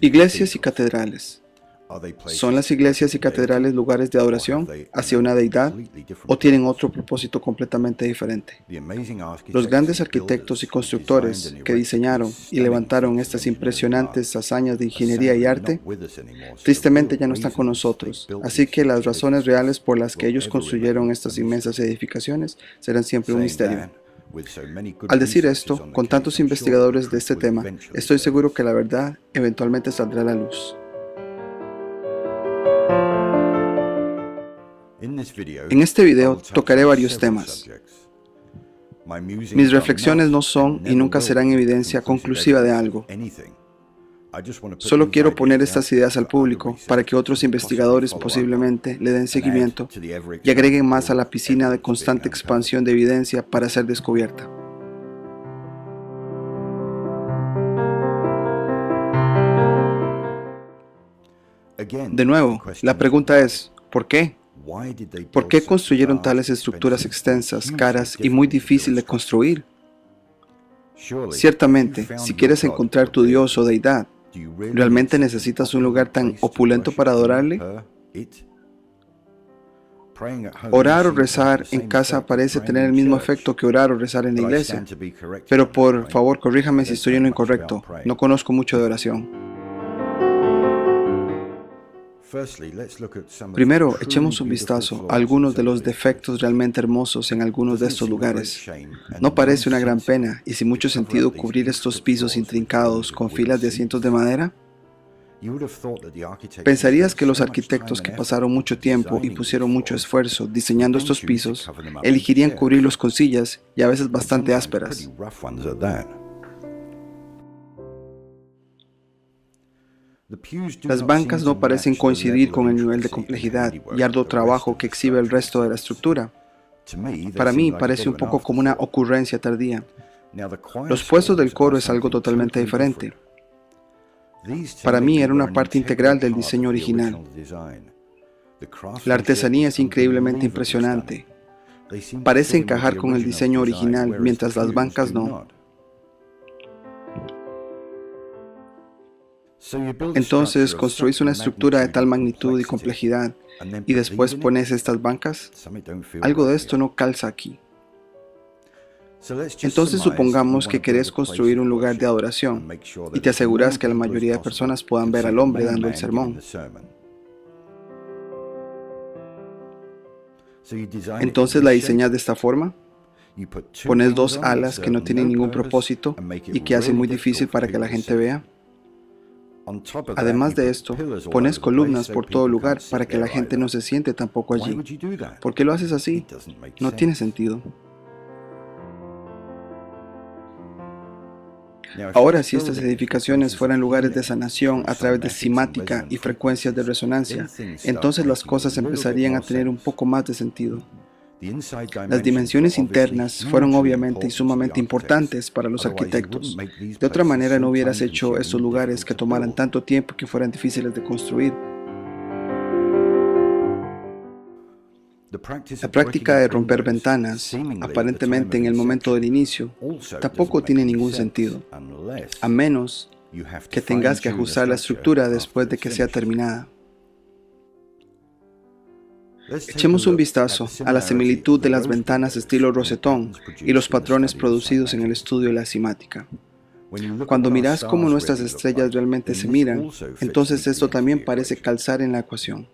Iglesias y catedrales. ¿Son las iglesias y catedrales lugares de adoración hacia una deidad o tienen otro propósito completamente diferente? Los grandes arquitectos y constructores que diseñaron y levantaron estas impresionantes hazañas de ingeniería y arte, tristemente ya no están con nosotros, así que las razones reales por las que ellos construyeron estas inmensas edificaciones serán siempre un misterio. Al decir esto, con tantos investigadores de este tema, estoy seguro que la verdad eventualmente saldrá a la luz. En este video tocaré varios temas. Mis reflexiones no son y nunca serán evidencia conclusiva de algo. Solo quiero poner estas ideas al público para que otros investigadores posiblemente le den seguimiento y agreguen más a la piscina de constante expansión de evidencia para ser descubierta. De nuevo, la pregunta es, ¿por qué? ¿Por qué construyeron tales estructuras extensas, caras y muy difíciles de construir? Ciertamente, si quieres encontrar tu Dios o deidad, ¿realmente necesitas un lugar tan opulento para adorarle? Orar o rezar en casa parece tener el mismo efecto que orar o rezar en la iglesia. Pero por favor, corríjame si estoy en lo incorrecto. No conozco mucho de oración. Primero, echemos un vistazo a algunos de los defectos realmente hermosos en algunos de estos lugares. ¿No parece una gran pena y sin mucho sentido cubrir estos pisos intrincados con filas de asientos de madera? Pensarías que los arquitectos que pasaron mucho tiempo y pusieron mucho esfuerzo diseñando estos pisos elegirían cubrirlos con sillas y a veces bastante ásperas. Las bancas no parecen coincidir con el nivel de complejidad y arduo trabajo que exhibe el resto de la estructura. Para mí parece un poco como una ocurrencia tardía. Los puestos del coro es algo totalmente diferente. Para mí era una parte integral del diseño original. La artesanía es increíblemente impresionante. Parece encajar con el diseño original, mientras las bancas no. Entonces, ¿construís una estructura de tal magnitud y complejidad y después pones estas bancas? Algo de esto no calza aquí. Entonces supongamos que querés construir un lugar de adoración y te aseguras que la mayoría de personas puedan ver al hombre dando el sermón. Entonces la diseñas de esta forma. Pones dos alas que no tienen ningún propósito y que hacen muy difícil para que la gente vea. Además de esto, pones columnas por todo lugar para que la gente no se siente tampoco allí. ¿Por qué lo haces así? No tiene sentido. Ahora, si estas edificaciones fueran lugares de sanación a través de cimática y frecuencias de resonancia, entonces las cosas empezarían a tener un poco más de sentido. Las dimensiones internas fueron obviamente y sumamente importantes para los arquitectos. De otra manera no hubieras hecho estos lugares que tomaran tanto tiempo y que fueran difíciles de construir. La práctica de romper ventanas, aparentemente en el momento del inicio, tampoco tiene ningún sentido, a menos que tengas que ajustar la estructura después de que sea terminada. Echemos un vistazo a la similitud de las ventanas estilo rosetón y los patrones producidos en el estudio de la cimática. Cuando miras cómo nuestras estrellas realmente se miran, entonces esto también parece calzar en la ecuación.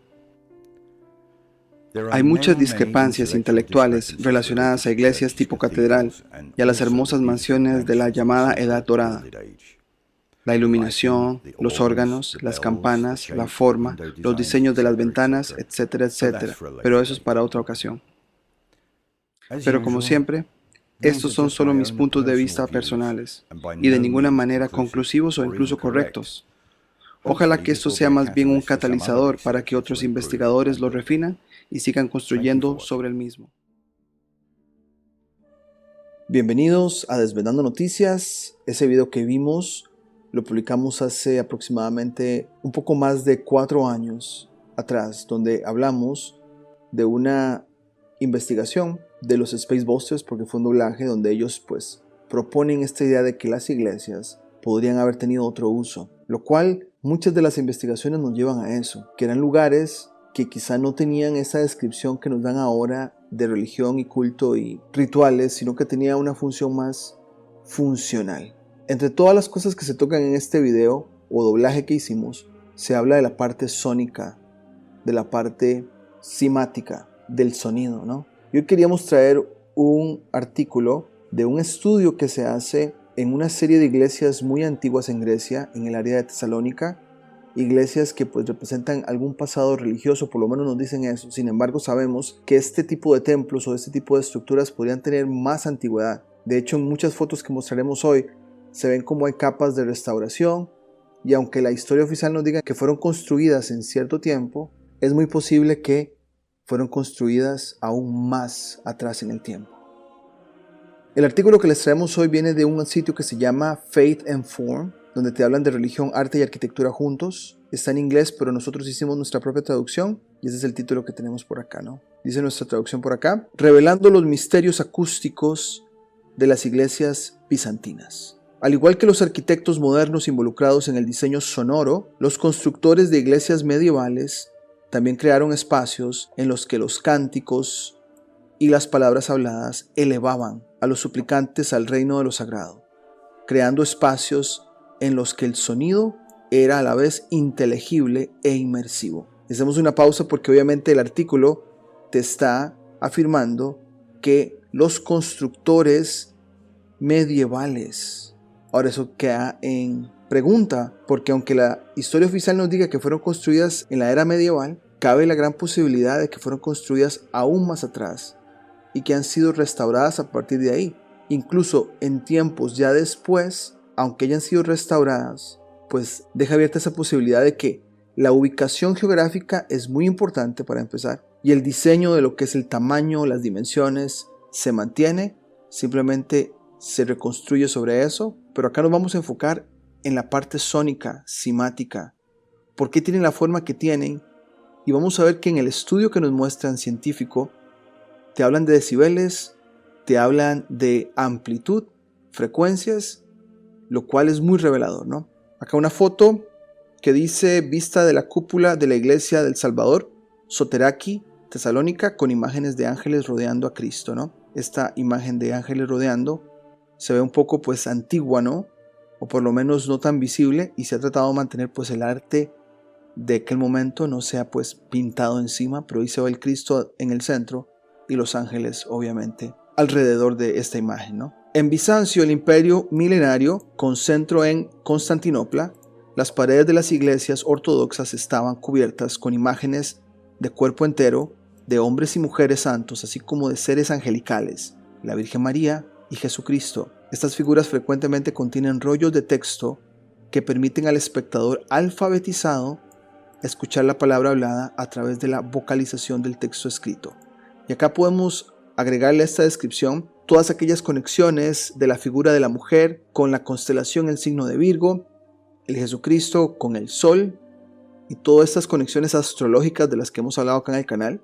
Hay muchas discrepancias intelectuales relacionadas a iglesias tipo catedral y a las hermosas mansiones de la llamada Edad Dorada. La iluminación, los órganos, las campanas, la forma, los diseños de las ventanas, etcétera, etcétera. Pero eso es para otra ocasión. Pero como siempre, estos son solo mis puntos de vista personales y de ninguna manera conclusivos o incluso correctos. Ojalá que esto sea más bien un catalizador para que otros investigadores lo refinan y sigan construyendo sobre el mismo. Bienvenidos a Desvelando Noticias. Ese video que vimos lo publicamos hace aproximadamente un poco más de 4 años atrás, donde hablamos de una investigación de los Space Busters, porque fue un doblaje donde ellos proponen esta idea de que las iglesias podrían haber tenido otro uso, lo cual muchas de las investigaciones nos llevan a eso, que eran lugares que quizá no tenían esa descripción que nos dan ahora de religión y culto y rituales, sino que tenía una función más funcional. Entre todas las cosas que se tocan en este video o doblaje que hicimos, se habla de la parte sónica, de la parte cimática, del sonido, ¿no? Yo queríamos traer un artículo de un estudio que se hace en una serie de iglesias muy antiguas en Grecia, en el área de Tesalónica, iglesias que pues representan algún pasado religioso, por lo menos nos dicen eso. Sin embargo, sabemos que este tipo de templos o este tipo de estructuras podrían tener más antigüedad. De hecho, en muchas fotos que mostraremos hoy, se ven como hay capas de restauración, y aunque la historia oficial nos diga que fueron construidas en cierto tiempo, es muy posible que fueron construidas aún más atrás en el tiempo. El artículo que les traemos hoy viene de un sitio que se llama Faith and Form, donde te hablan de religión, arte y arquitectura juntos. Está en inglés, pero nosotros hicimos nuestra propia traducción y ese es el título que tenemos por acá, ¿no? Dice nuestra traducción por acá: revelando los misterios acústicos de las iglesias bizantinas. Al igual que los arquitectos modernos involucrados en el diseño sonoro, los constructores de iglesias medievales también crearon espacios en los que los cánticos y las palabras habladas elevaban a los suplicantes al reino de lo sagrado, creando espacios en los que el sonido era a la vez inteligible e inmersivo. Hacemos una pausa porque obviamente el artículo te está afirmando que los constructores medievales, ahora eso queda en pregunta, porque aunque la historia oficial nos diga que fueron construidas en la era medieval, cabe la gran posibilidad de que fueron construidas aún más atrás y que han sido restauradas a partir de ahí. Incluso en tiempos ya después, aunque hayan sido restauradas, pues deja abierta esa posibilidad de que la ubicación geográfica es muy importante para empezar, y el diseño de lo que es el tamaño, las dimensiones, se mantiene, simplemente se reconstruye sobre eso. Pero acá nos vamos a enfocar en la parte sónica, cimática, por qué tienen la forma que tienen, y vamos a ver que en el estudio que nos muestran científico, te hablan de decibeles, te hablan de amplitud, frecuencias, lo cual es muy revelador, ¿no? Acá una foto que dice vista de la cúpula de la iglesia del Salvador, Soteraki, Tesalónica, con imágenes de ángeles rodeando a Cristo, ¿no? Esta imagen de ángeles rodeando se ve un poco pues antigua, ¿no? O por lo menos no tan visible, y se ha tratado de mantener pues el arte de aquel momento no sea pues pintado encima, pero ahí se ve el Cristo en el centro y los ángeles obviamente alrededor de esta imagen, ¿no? En Bizancio, el imperio milenario con centro en Constantinopla, las paredes de las iglesias ortodoxas estaban cubiertas con imágenes de cuerpo entero de hombres y mujeres santos, así como de seres angelicales, la Virgen María y Jesucristo. Estas figuras frecuentemente contienen rollos de texto que permiten al espectador alfabetizado escuchar la palabra hablada a través de la vocalización del texto escrito. Y acá podemos agregarle a esta descripción todas aquellas conexiones de la figura de la mujer con la constelación, el signo de Virgo, el Jesucristo con el Sol, y todas estas conexiones astrológicas de las que hemos hablado acá en el canal,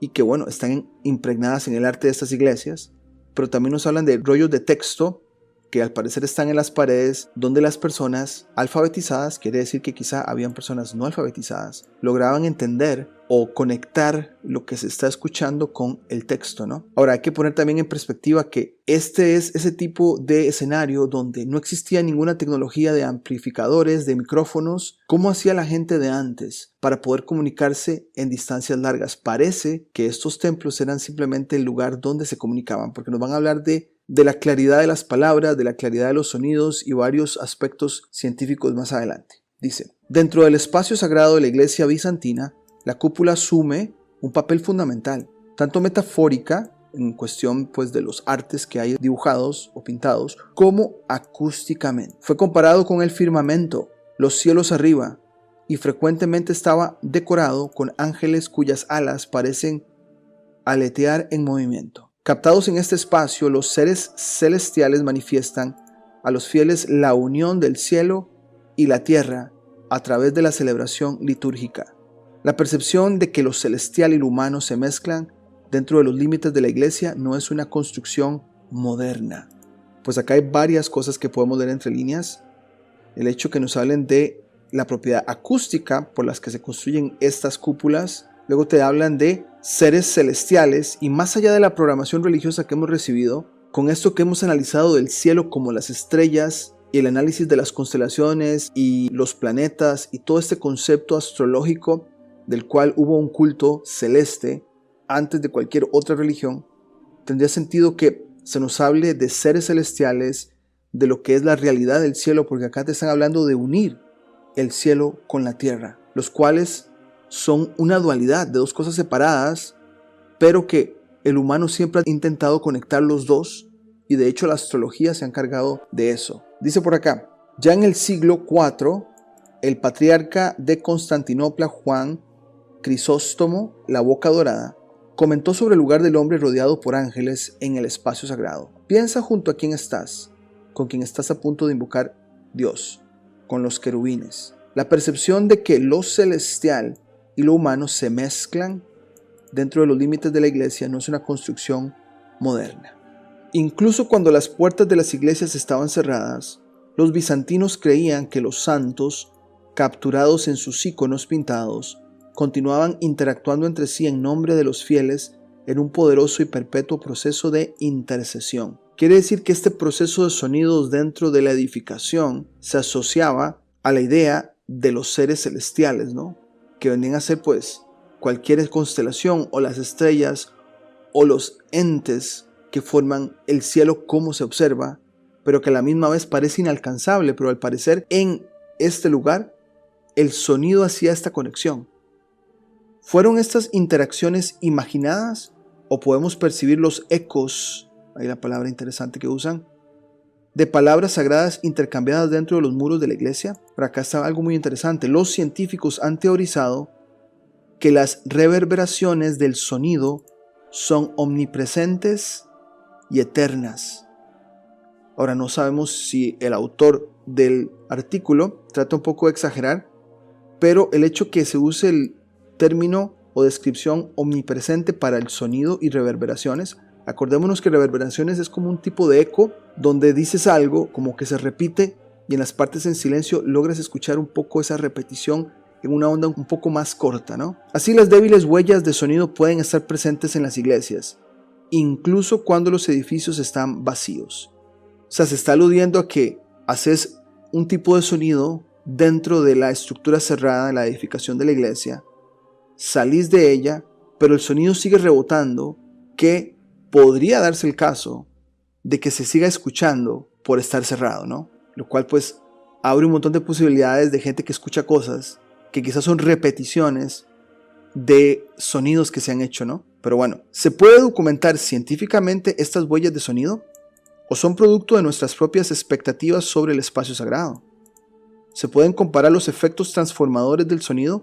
y que bueno, están impregnadas en el arte de estas iglesias. Pero también nos hablan de rollos de texto que al parecer están en las paredes, donde las personas alfabetizadas, quiere decir que quizá habían personas no alfabetizadas, lograban entender o conectar lo que se está escuchando con el texto, ¿no? Ahora hay que poner también en perspectiva que este es ese tipo de escenario donde no existía ninguna tecnología de amplificadores, de micrófonos. ¿Cómo hacía la gente de antes para poder comunicarse en distancias largas? Parece que estos templos eran simplemente el lugar donde se comunicaban, porque nos van a hablar de la claridad de las palabras, de la claridad de los sonidos y varios aspectos científicos más adelante. Dice: dentro del espacio sagrado de la iglesia bizantina, la cúpula asume un papel fundamental, tanto metafórica, en cuestión pues de los artes que hay dibujados o pintados, como acústicamente. Fue comparado con el firmamento, los cielos arriba, y frecuentemente estaba decorado con ángeles cuyas alas parecen aletear en movimiento. Captados en este espacio, los seres celestiales manifiestan a los fieles la unión del cielo y la tierra a través de la celebración litúrgica. La percepción de que lo celestial y lo humano se mezclan dentro de los límites de la iglesia no es una construcción moderna. Pues acá hay varias cosas que podemos leer entre líneas. el hecho que nos hablen de la propiedad acústica por las que se construyen estas cúpulas. Luego te hablan de seres celestiales, y más allá de la programación religiosa que hemos recibido, con esto que hemos analizado del cielo como las estrellas y el análisis de las constelaciones y los planetas y todo este concepto astrológico del cual hubo un culto celeste antes de cualquier otra religión, tendría sentido que se nos hable de seres celestiales, de lo que es la realidad del cielo, porque acá te están hablando de unir el cielo con la tierra, los cuales son una dualidad de dos cosas separadas, pero que el humano siempre ha intentado conectar los dos, y de hecho la astrología se ha encargado de eso. Dice por acá, ya en el siglo IV, el patriarca de Constantinopla, Juan Crisóstomo, la Boca Dorada, comentó sobre el lugar del hombre rodeado por ángeles en el espacio sagrado. Piensa junto a quién estás, con quien estás a punto de invocar Dios, con los querubines. La percepción de que lo celestial y lo humano se mezclan dentro de los límites de la iglesia no es una construcción moderna. Incluso cuando las puertas de las iglesias estaban cerradas, los bizantinos creían que los santos, capturados en sus iconos pintados, continuaban interactuando entre sí en nombre de los fieles en un poderoso y perpetuo proceso de intercesión. Quiere decir que este proceso de sonidos dentro de la edificación se asociaba a la idea de los seres celestiales, ¿no? Que venían a ser pues cualquier constelación o las estrellas o los entes que forman el cielo como se observa, pero que a la misma vez parece inalcanzable, pero al parecer en este lugar el sonido hacía esta conexión. ¿Fueron estas interacciones imaginadas o podemos percibir los ecos, ahí la palabra interesante que usan, de palabras sagradas intercambiadas dentro de los muros de la iglesia? Por acá está algo muy interesante. Los científicos han teorizado que las reverberaciones del sonido son omnipresentes y eternas. Ahora no sabemos si el autor del artículo trata un poco de exagerar, pero el hecho que se use el término o descripción omnipresente para el sonido y reverberaciones, acordémonos que reverberaciones es como un tipo de eco donde dices algo como que se repite y en las partes en silencio logras escuchar un poco esa repetición en una onda un poco más corta, ¿no? Así las débiles huellas de sonido pueden estar presentes en las iglesias, incluso cuando los edificios están vacíos. O sea, se está aludiendo a que haces un tipo de sonido dentro de la estructura cerrada de la edificación de la iglesia, salís de ella, pero el sonido sigue rebotando, que podría darse el caso de que se siga escuchando por estar cerrado, ¿no? Lo cual pues abre un montón de posibilidades de gente que escucha cosas que quizás son repeticiones de sonidos que se han hecho, ¿no? Pero bueno, ¿se puede documentar científicamente estas huellas de sonido? ¿O son producto de nuestras propias expectativas sobre el espacio sagrado? ¿Se pueden comparar los efectos transformadores del sonido?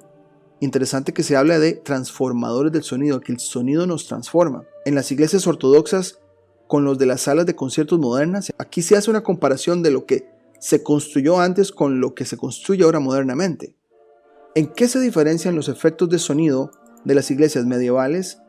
Interesante que se habla de transformadores del sonido, que el sonido nos transforma. En las iglesias ortodoxas con los de las salas de conciertos modernas, aquí se hace una comparación de lo que se construyó antes con lo que se construye ahora modernamente. ¿En qué se diferencian los efectos de sonido de las iglesias medievales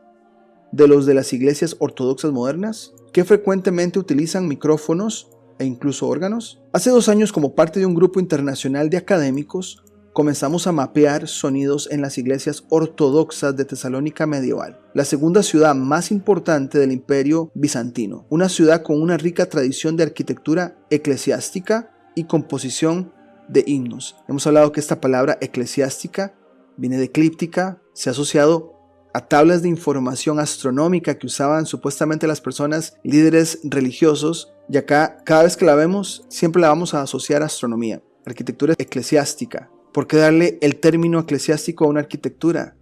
de los de las iglesias ortodoxas modernas? ¿Qué frecuentemente utilizan micrófonos e incluso órganos? Hace 2 años, como parte de un grupo internacional de académicos, comenzamos a mapear sonidos en las iglesias ortodoxas de Tesalónica medieval, la segunda ciudad más importante del Imperio Bizantino, una ciudad con una rica tradición de arquitectura eclesiástica y composición de himnos. Hemos hablado que esta palabra eclesiástica viene de eclíptica, se ha asociado a tablas de información astronómica que usaban supuestamente las personas líderes religiosos, y acá cada vez que la vemos siempre la vamos a asociar a astronomía, arquitectura eclesiástica. ¿Por qué darle el término eclesiástico a una arquitectura?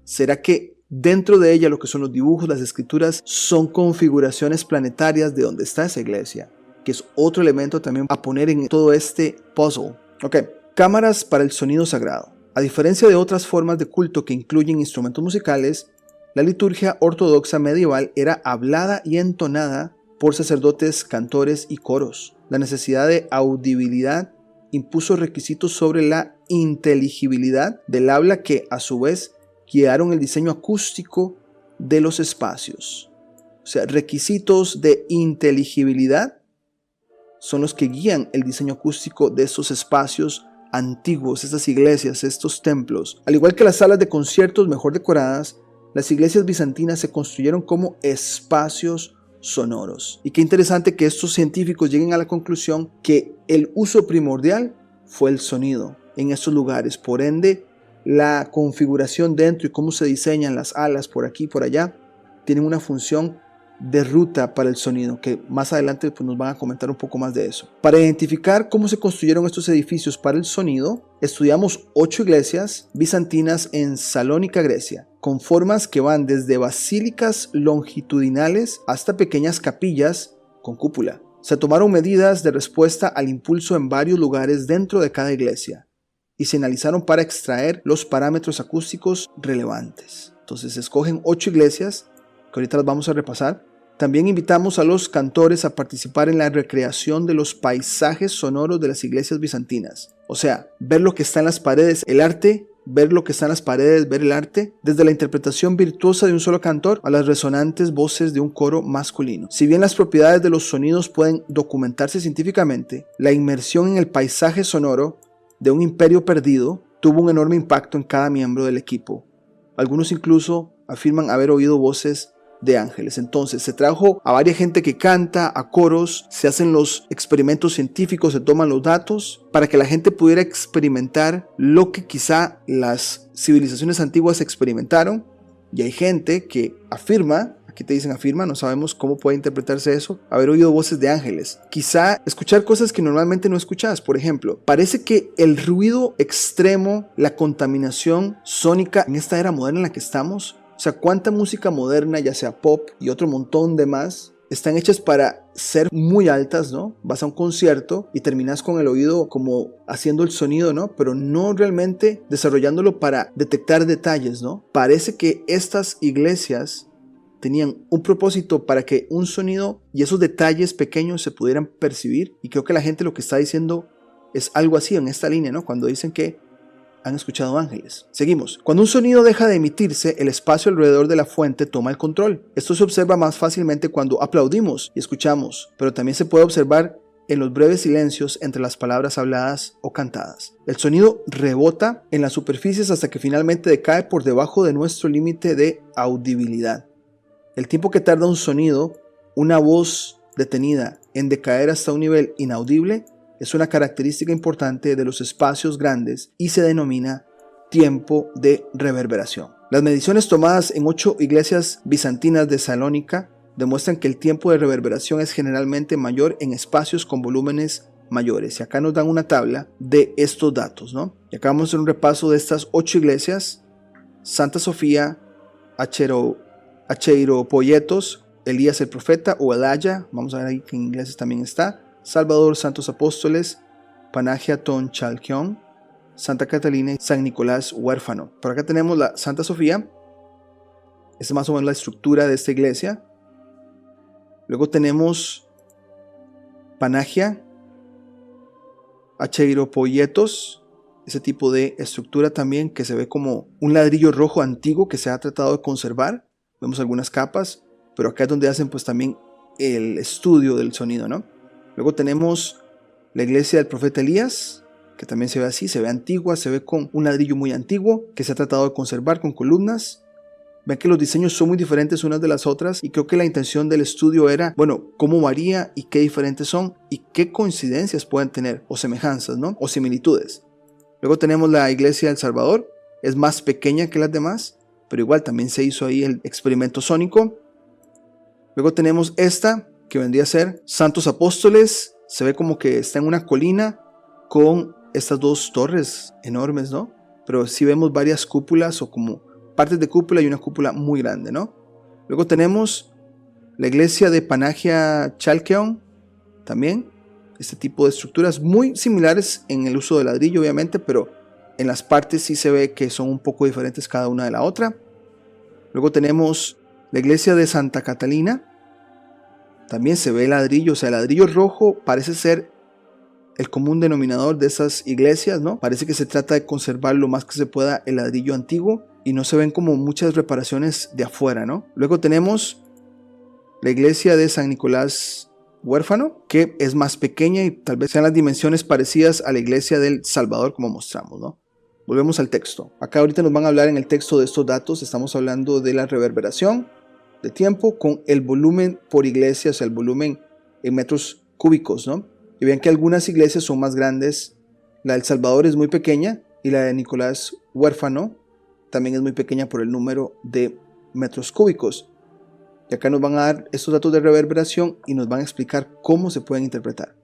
¿Será que dentro de ella lo que son los dibujos, las escrituras, son configuraciones planetarias de donde está esa iglesia? Que es otro elemento también a poner en todo este puzzle. Ok, cámaras para el sonido sagrado. A diferencia de otras formas de culto que incluyen instrumentos musicales, la liturgia ortodoxa medieval era hablada y entonada por sacerdotes, cantores y coros. La necesidad de audibilidad impuso requisitos sobre la inteligibilidad del habla que, a su vez, guiaron el diseño acústico de los espacios. O sea, requisitos de inteligibilidad son los que guían el diseño acústico de estos espacios antiguos, estas iglesias, estos templos. Al igual que las salas de conciertos mejor decoradas, las iglesias bizantinas se construyeron como espacios sonoros. Y qué interesante que estos científicos lleguen a la conclusión que el uso primordial fue el sonido en estos lugares. Por ende, la configuración dentro y cómo se diseñan las alas por aquí y por allá tienen una función de ruta para el sonido, que más adelante pues, nos van a comentar un poco más de eso. Para identificar cómo se construyeron estos edificios para el sonido, estudiamos 8 iglesias bizantinas en Salónica, Grecia, con formas que van desde basílicas longitudinales hasta pequeñas capillas con cúpula. Se tomaron medidas de respuesta al impulso en varios lugares dentro de cada iglesia y se analizaron para extraer los parámetros acústicos relevantes. Entonces se escogen 8 iglesias, que ahorita las vamos a repasar. También invitamos a los cantores a participar en la recreación de los paisajes sonoros de las iglesias bizantinas. O sea, ver lo que está en las paredes, el arte, ver lo que está en las paredes, ver el arte, desde la interpretación virtuosa de un solo cantor a las resonantes voces de un coro masculino. Si bien las propiedades de los sonidos pueden documentarse científicamente, la inmersión en el paisaje sonoro de un imperio perdido tuvo un enorme impacto en cada miembro del equipo. Algunos incluso afirman haber oído voces de ángeles. Entonces se trajo a varias gente que canta, a coros, se hacen los experimentos científicos, se toman los datos para que la gente pudiera experimentar lo que quizá las civilizaciones antiguas experimentaron. Y hay gente que afirma, aquí te dicen afirma, no sabemos cómo puede interpretarse eso, haber oído voces de ángeles. Quizá escuchar cosas que normalmente no escuchas. Por ejemplo, parece que el ruido extremo, la contaminación sónica en esta era moderna en la que estamos, o sea, cuánta música moderna, ya sea pop y otro montón de más, están hechas para ser muy altas, ¿no? Vas a un concierto y terminas con el oído como haciendo el sonido, ¿no? Pero no realmente desarrollándolo para detectar detalles, ¿no? Parece que estas iglesias tenían un propósito para que un sonido y esos detalles pequeños se pudieran percibir. Y creo que la gente lo que está diciendo es algo así en esta línea, ¿no? Cuando dicen que han escuchado ángeles. Seguimos. Cuando un sonido deja de emitirse, el espacio alrededor de la fuente toma el control. Esto se observa más fácilmente cuando aplaudimos y escuchamos, pero también se puede observar en los breves silencios entre las palabras habladas o cantadas. El sonido rebota en las superficies hasta que finalmente decae por debajo de nuestro límite de audibilidad. El tiempo que tarda un sonido, una voz detenida, en decaer hasta un nivel inaudible es una característica importante de los espacios grandes y se denomina tiempo de reverberación. Las mediciones tomadas en 8 iglesias bizantinas de Salónica demuestran que el tiempo de reverberación es generalmente mayor en espacios con volúmenes mayores. Y acá nos dan una tabla de estos datos, ¿no? Y acá vamos a hacer un repaso de estas 8 iglesias: Santa Sofía, Acheiropoietos, Elías el profeta o Elijah, vamos a ver ahí que en inglés también está, Salvador, Santos Apóstoles, Panagia Ton Chalkion, Santa Catalina y San Nicolás Huérfano. Por acá tenemos la Santa Sofía. Esta es más o menos la estructura de esta iglesia. Luego tenemos Panagia, Acheiropoietos, ese tipo de estructura también que se ve como un ladrillo rojo antiguo que se ha tratado de conservar. Vemos algunas capas, pero acá es donde hacen pues también el estudio del sonido, ¿no? Luego tenemos la iglesia del profeta Elías, que también se ve así, se ve antigua, se ve con un ladrillo muy antiguo que se ha tratado de conservar con columnas. Ven que los diseños son muy diferentes unas de las otras y creo que la intención del estudio era, bueno, cómo varía y qué diferentes son y qué coincidencias pueden tener o semejanzas, ¿no? O similitudes. Luego tenemos la iglesia del Salvador, es más pequeña que las demás, pero igual también se hizo ahí el experimento sónico. Luego tenemos esta, que vendría a ser Santos Apóstoles, se ve como que está en una colina con estas 2 torres enormes, ¿no? Pero sí vemos varias cúpulas o como partes de cúpula y una cúpula muy grande, ¿no? Luego tenemos la iglesia de Panagia Chalkeon, también este tipo de estructuras muy similares en el uso de ladrillo obviamente, pero en las partes sí se ve que son un poco diferentes cada una de la otra. Luego tenemos la iglesia de Santa Catalina. También se ve el ladrillo, o sea, el ladrillo rojo parece ser el común denominador de esas iglesias, ¿no? Parece que se trata de conservar lo más que se pueda el ladrillo antiguo y no se ven como muchas reparaciones de afuera, ¿no? Luego tenemos la iglesia de San Nicolás huérfano, que es más pequeña y tal vez sean las dimensiones parecidas a la iglesia del Salvador como mostramos, ¿no? Volvemos al texto. Acá ahorita nos van a hablar en el texto de estos datos. Estamos hablando de la reverberación de tiempo con el volumen por iglesia, o sea, el volumen en metros cúbicos, ¿no? Y vean que algunas iglesias son más grandes. La del Salvador es muy pequeña y la de Nicolás Huérfano también es muy pequeña por el número de metros cúbicos. Y acá nos van a dar estos datos de reverberación y nos van a explicar cómo se pueden interpretar.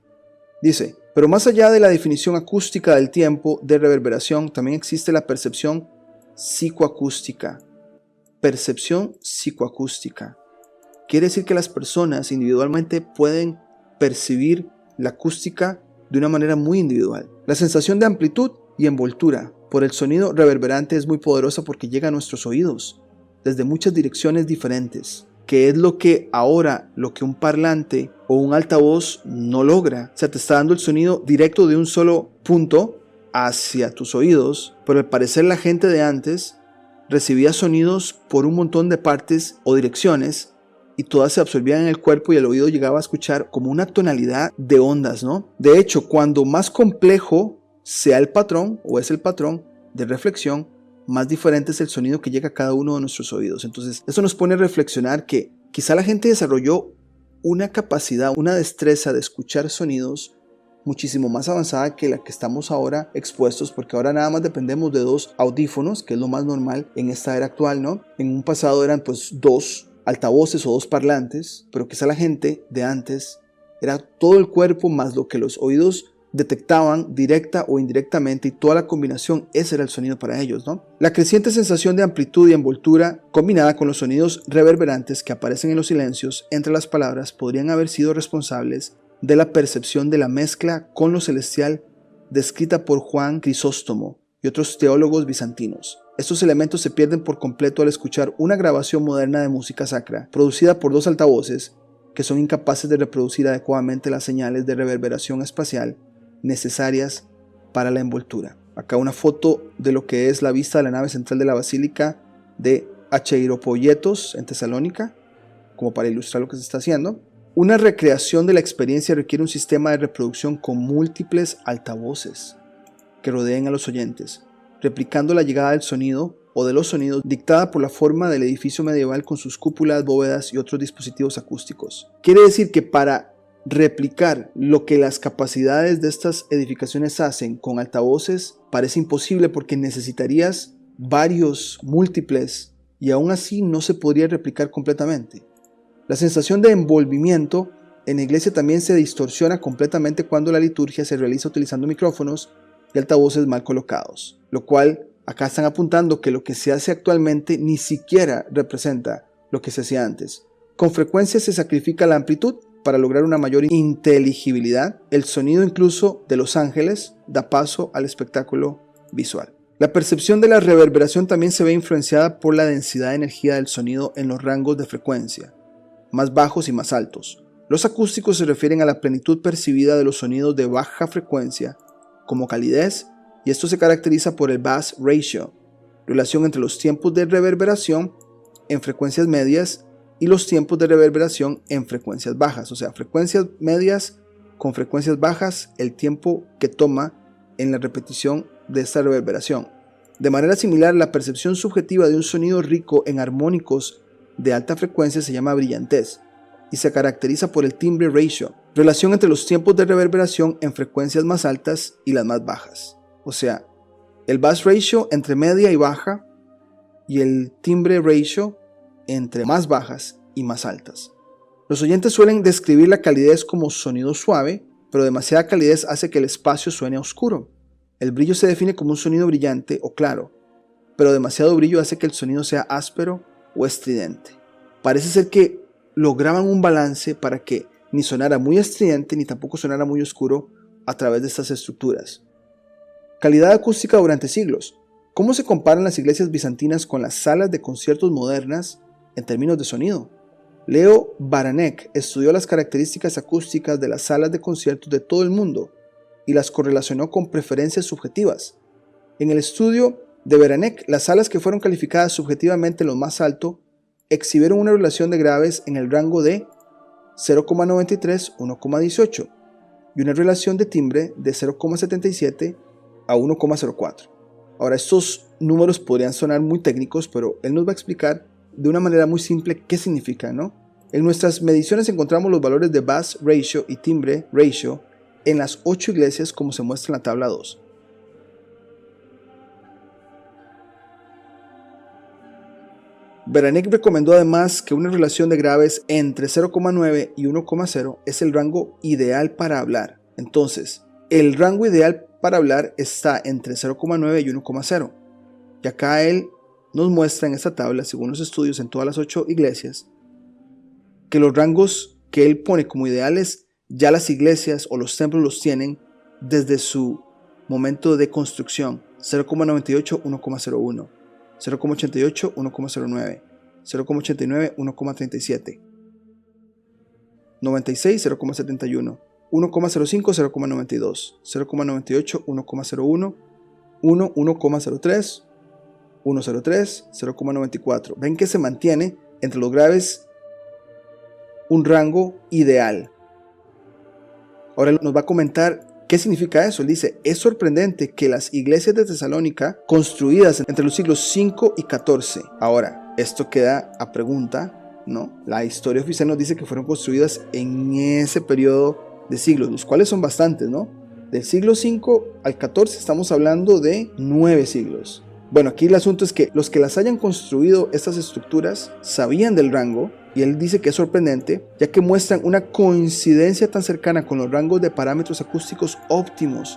Dice, pero más allá de la definición acústica del tiempo de reverberación, también existe la percepción psicoacústica. Percepción psicoacústica. Quiere decir que las personas individualmente pueden percibir la acústica de una manera muy individual. La sensación de amplitud y envoltura por el sonido reverberante es muy poderosa porque llega a nuestros oídos desde muchas direcciones diferentes, que es lo que un parlante o un altavoz no logra. O sea, te está dando el sonido directo de un solo punto hacia tus oídos, pero al parecer la gente de antes recibía sonidos por un montón de partes o direcciones y todas se absorbían en el cuerpo y el oído llegaba a escuchar como una tonalidad de ondas, ¿no? De hecho, cuando más complejo sea el patrón o es el patrón de reflexión, más diferente es el sonido que llega a cada uno de nuestros oídos. Entonces, eso nos pone a reflexionar que quizá la gente desarrolló una capacidad, una destreza de escuchar sonidos muchísimo más avanzada que la que estamos ahora expuestos, porque ahora nada más dependemos de 2 audífonos, que es lo más normal en esta era actual, ¿no? En un pasado eran pues 2 altavoces o 2 parlantes, pero quizá la gente de antes era todo el cuerpo más lo que los oídos detectaban directa o indirectamente, y toda la combinación, ese era el sonido para ellos, ¿no? La creciente sensación de amplitud y envoltura combinada con los sonidos reverberantes que aparecen en los silencios entre las palabras podrían haber sido responsables de la percepción de la mezcla con lo celestial descrita por Juan Crisóstomo y otros teólogos bizantinos. Estos elementos se pierden por completo al escuchar una grabación moderna de música sacra, producida por 2 altavoces que son incapaces de reproducir adecuadamente las señales de reverberación espacial necesarias para la envoltura. Acá una foto de lo que es la vista de la nave central de la Basílica de Hierapoietos en Tesalónica, como para ilustrar lo que se está haciendo. Una recreación de la experiencia requiere un sistema de reproducción con múltiples altavoces que rodeen a los oyentes, replicando la llegada del sonido o de los sonidos dictada por la forma del edificio medieval con sus cúpulas, bóvedas y otros dispositivos acústicos. Quiere decir que para replicar lo que las capacidades de estas edificaciones hacen con altavoces parece imposible, porque necesitarías varios múltiples y aún así no se podría replicar completamente. La sensación de envolvimiento en la iglesia también se distorsiona completamente cuando la liturgia se realiza utilizando micrófonos y altavoces mal colocados, lo cual acá están apuntando que lo que se hace actualmente ni siquiera representa lo que se hacía antes. Con frecuencia se sacrifica la amplitud para lograr una mayor inteligibilidad. El sonido incluso de los ángeles da paso al espectáculo visual. La percepción de la reverberación también se ve influenciada por la densidad de energía del sonido en los rangos de frecuencia, más bajos y más altos. Los acústicos se refieren a la plenitud percibida de los sonidos de baja frecuencia como calidez, y esto se caracteriza por el bass ratio, relación entre los tiempos de reverberación en frecuencias medias y los tiempos de reverberación en frecuencias bajas. O sea, frecuencias medias con frecuencias bajas, el tiempo que toma en la repetición de esta reverberación. De manera similar, la percepción subjetiva de un sonido rico en armónicos de alta frecuencia se llama brillantez y se caracteriza por el timbre ratio, relación entre los tiempos de reverberación en frecuencias más altas y las más bajas. O sea, el bass ratio entre media y baja y el timbre ratio entre más bajas y más altas. Los oyentes suelen describir la calidez como sonido suave, pero demasiada calidez hace que el espacio suene oscuro. El brillo se define como un sonido brillante o claro, pero demasiado brillo hace que el sonido sea áspero o estridente. Parece ser que lograban un balance para que ni sonara muy estridente ni tampoco sonara muy oscuro a través de estas estructuras. Calidad acústica durante siglos. ¿Cómo se comparan las iglesias bizantinas con las salas de conciertos modernas en términos de sonido? Leo Baranek estudió las características acústicas de las salas de conciertos de todo el mundo y las correlacionó con preferencias subjetivas. En el estudio de Baranek, las salas que fueron calificadas subjetivamente lo más alto exhibieron una relación de graves en el rango de 0,93, 1,18 y una relación de timbre de 0,77 a 1,04. Ahora, estos números podrían sonar muy técnicos, pero él nos va a explicar de una manera muy simple qué significa, ¿no? En nuestras mediciones encontramos los valores de bass ratio y timbre ratio en las 8 iglesias como se muestra en la tabla 2. Beranek recomendó además que una relación de graves entre 0,9 y 1,0 es el rango ideal para hablar. Entonces, el rango ideal para hablar está entre 0,9 y 1,0. Y acá él nos muestra en esta tabla, según los estudios en todas las 8 iglesias, que los rangos que él pone como ideales ya las iglesias o los templos los tienen desde su momento de construcción: 0,98, 1,01. 0,88, 1,09, 0,89, 1,37, 96, 0,71, 1,05, 0,92, 0,98, 1,01, 1, 1,03, 1,03, 0,94. Ven que se mantiene entre los graves un rango ideal. Ahora nos va a comentar ¿qué significa eso? Él dice, es sorprendente que las iglesias de Tesalónica, construidas entre los siglos 5 y 14, ahora, esto queda a pregunta, ¿no? La historia oficial nos dice que fueron construidas en ese periodo de siglos, los cuales son bastantes, ¿no? Del siglo 5 al 14 estamos hablando de 9 siglos. Bueno, aquí el asunto es que los que las hayan construido estas estructuras sabían del rango, y él dice que es sorprendente, ya que muestran una coincidencia tan cercana con los rangos de parámetros acústicos óptimos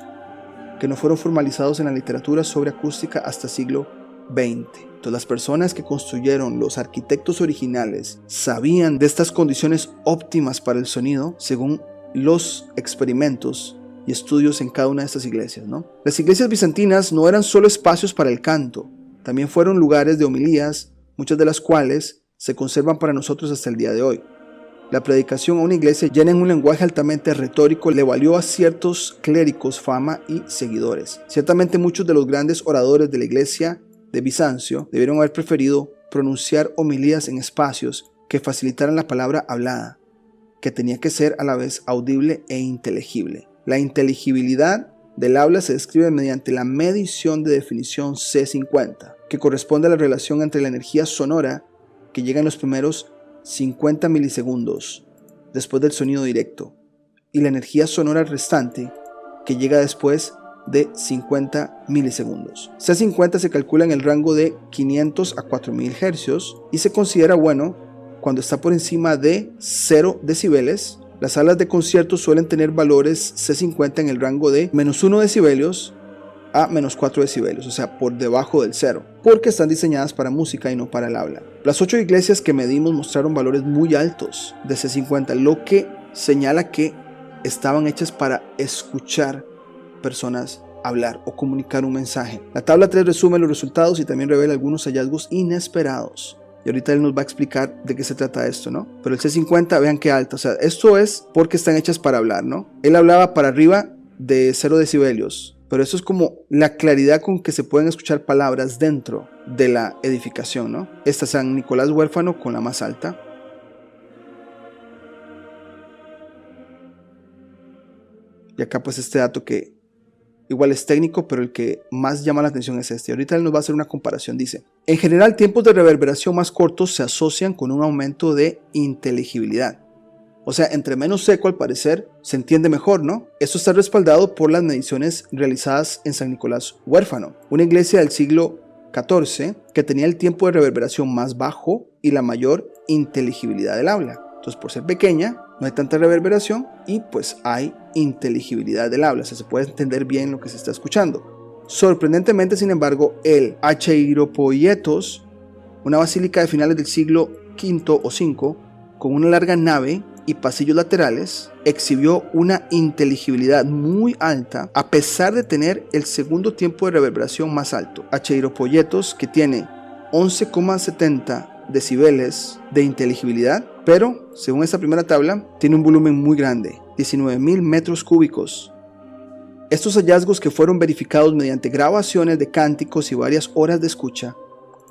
que no fueron formalizados en la literatura sobre acústica hasta siglo XX. Entonces, las personas que construyeron, los arquitectos originales, sabían de estas condiciones óptimas para el sonido según los experimentos y estudios en cada una de estas iglesias, ¿no? Las iglesias bizantinas no eran solo espacios para el canto, también fueron lugares de homilías, muchas de las cuales se conservan para nosotros hasta el día de hoy. La predicación a una iglesia llena en un lenguaje altamente retórico le valió a ciertos clérigos fama y seguidores. Ciertamente muchos de los grandes oradores de la iglesia de Bizancio debieron haber preferido pronunciar homilías en espacios que facilitaran la palabra hablada, que tenía que ser a la vez audible e inteligible. La inteligibilidad del habla se describe mediante la medición de definición C50, que corresponde a la relación entre la energía sonora que llega en los primeros 50 milisegundos después del sonido directo y la energía sonora restante que llega después de 50 milisegundos. C50 se calcula en el rango de 500 a 4000 Hz y se considera bueno cuando está por encima de 0 decibeles. Las salas de conciertos suelen tener valores C50 en el rango de -1 decibelios a -4 decibelios, o sea, por debajo del 0, porque están diseñadas para música y no para el habla. Las 8 iglesias que medimos mostraron valores muy altos de C50, lo que señala que estaban hechas para escuchar personas hablar o comunicar un mensaje. La tabla 3 resume los resultados y también revela algunos hallazgos inesperados. Y ahorita él nos va a explicar de qué se trata esto, ¿no? Pero el C50, vean qué alto. O sea, esto es porque están hechas para hablar, ¿no? Él hablaba para arriba de 0 decibelios. Pero eso es como la claridad con que se pueden escuchar palabras dentro de la edificación, ¿no? Esta es San Nicolás Huérfano con la más alta. Y acá pues este dato que igual es técnico, pero el que más llama la atención es este. Ahorita él nos va a hacer una comparación. Dice, en general, tiempos de reverberación más cortos se asocian con un aumento de inteligibilidad. O sea, entre menos seco, al parecer, se entiende mejor, ¿no? Esto está respaldado por las mediciones realizadas en San Nicolás Huérfano, una iglesia del siglo XIV que tenía el tiempo de reverberación más bajo y la mayor inteligibilidad del habla. Entonces, por ser pequeña, no hay tanta reverberación y pues hay inteligibilidad del habla, o sea, se puede entender bien lo que se está escuchando. Sorprendentemente, sin embargo, el Hierapoietos, una basílica de finales del siglo V o V, con una larga nave y pasillos laterales, exhibió una inteligibilidad muy alta a pesar de tener el segundo tiempo de reverberación más alto. Hierapoietos, que tiene 11,70 decibeles de inteligibilidad, pero según esta primera tabla tiene un volumen muy grande, 19.000 metros cúbicos. Estos hallazgos, que fueron verificados mediante grabaciones de cánticos y varias horas de escucha,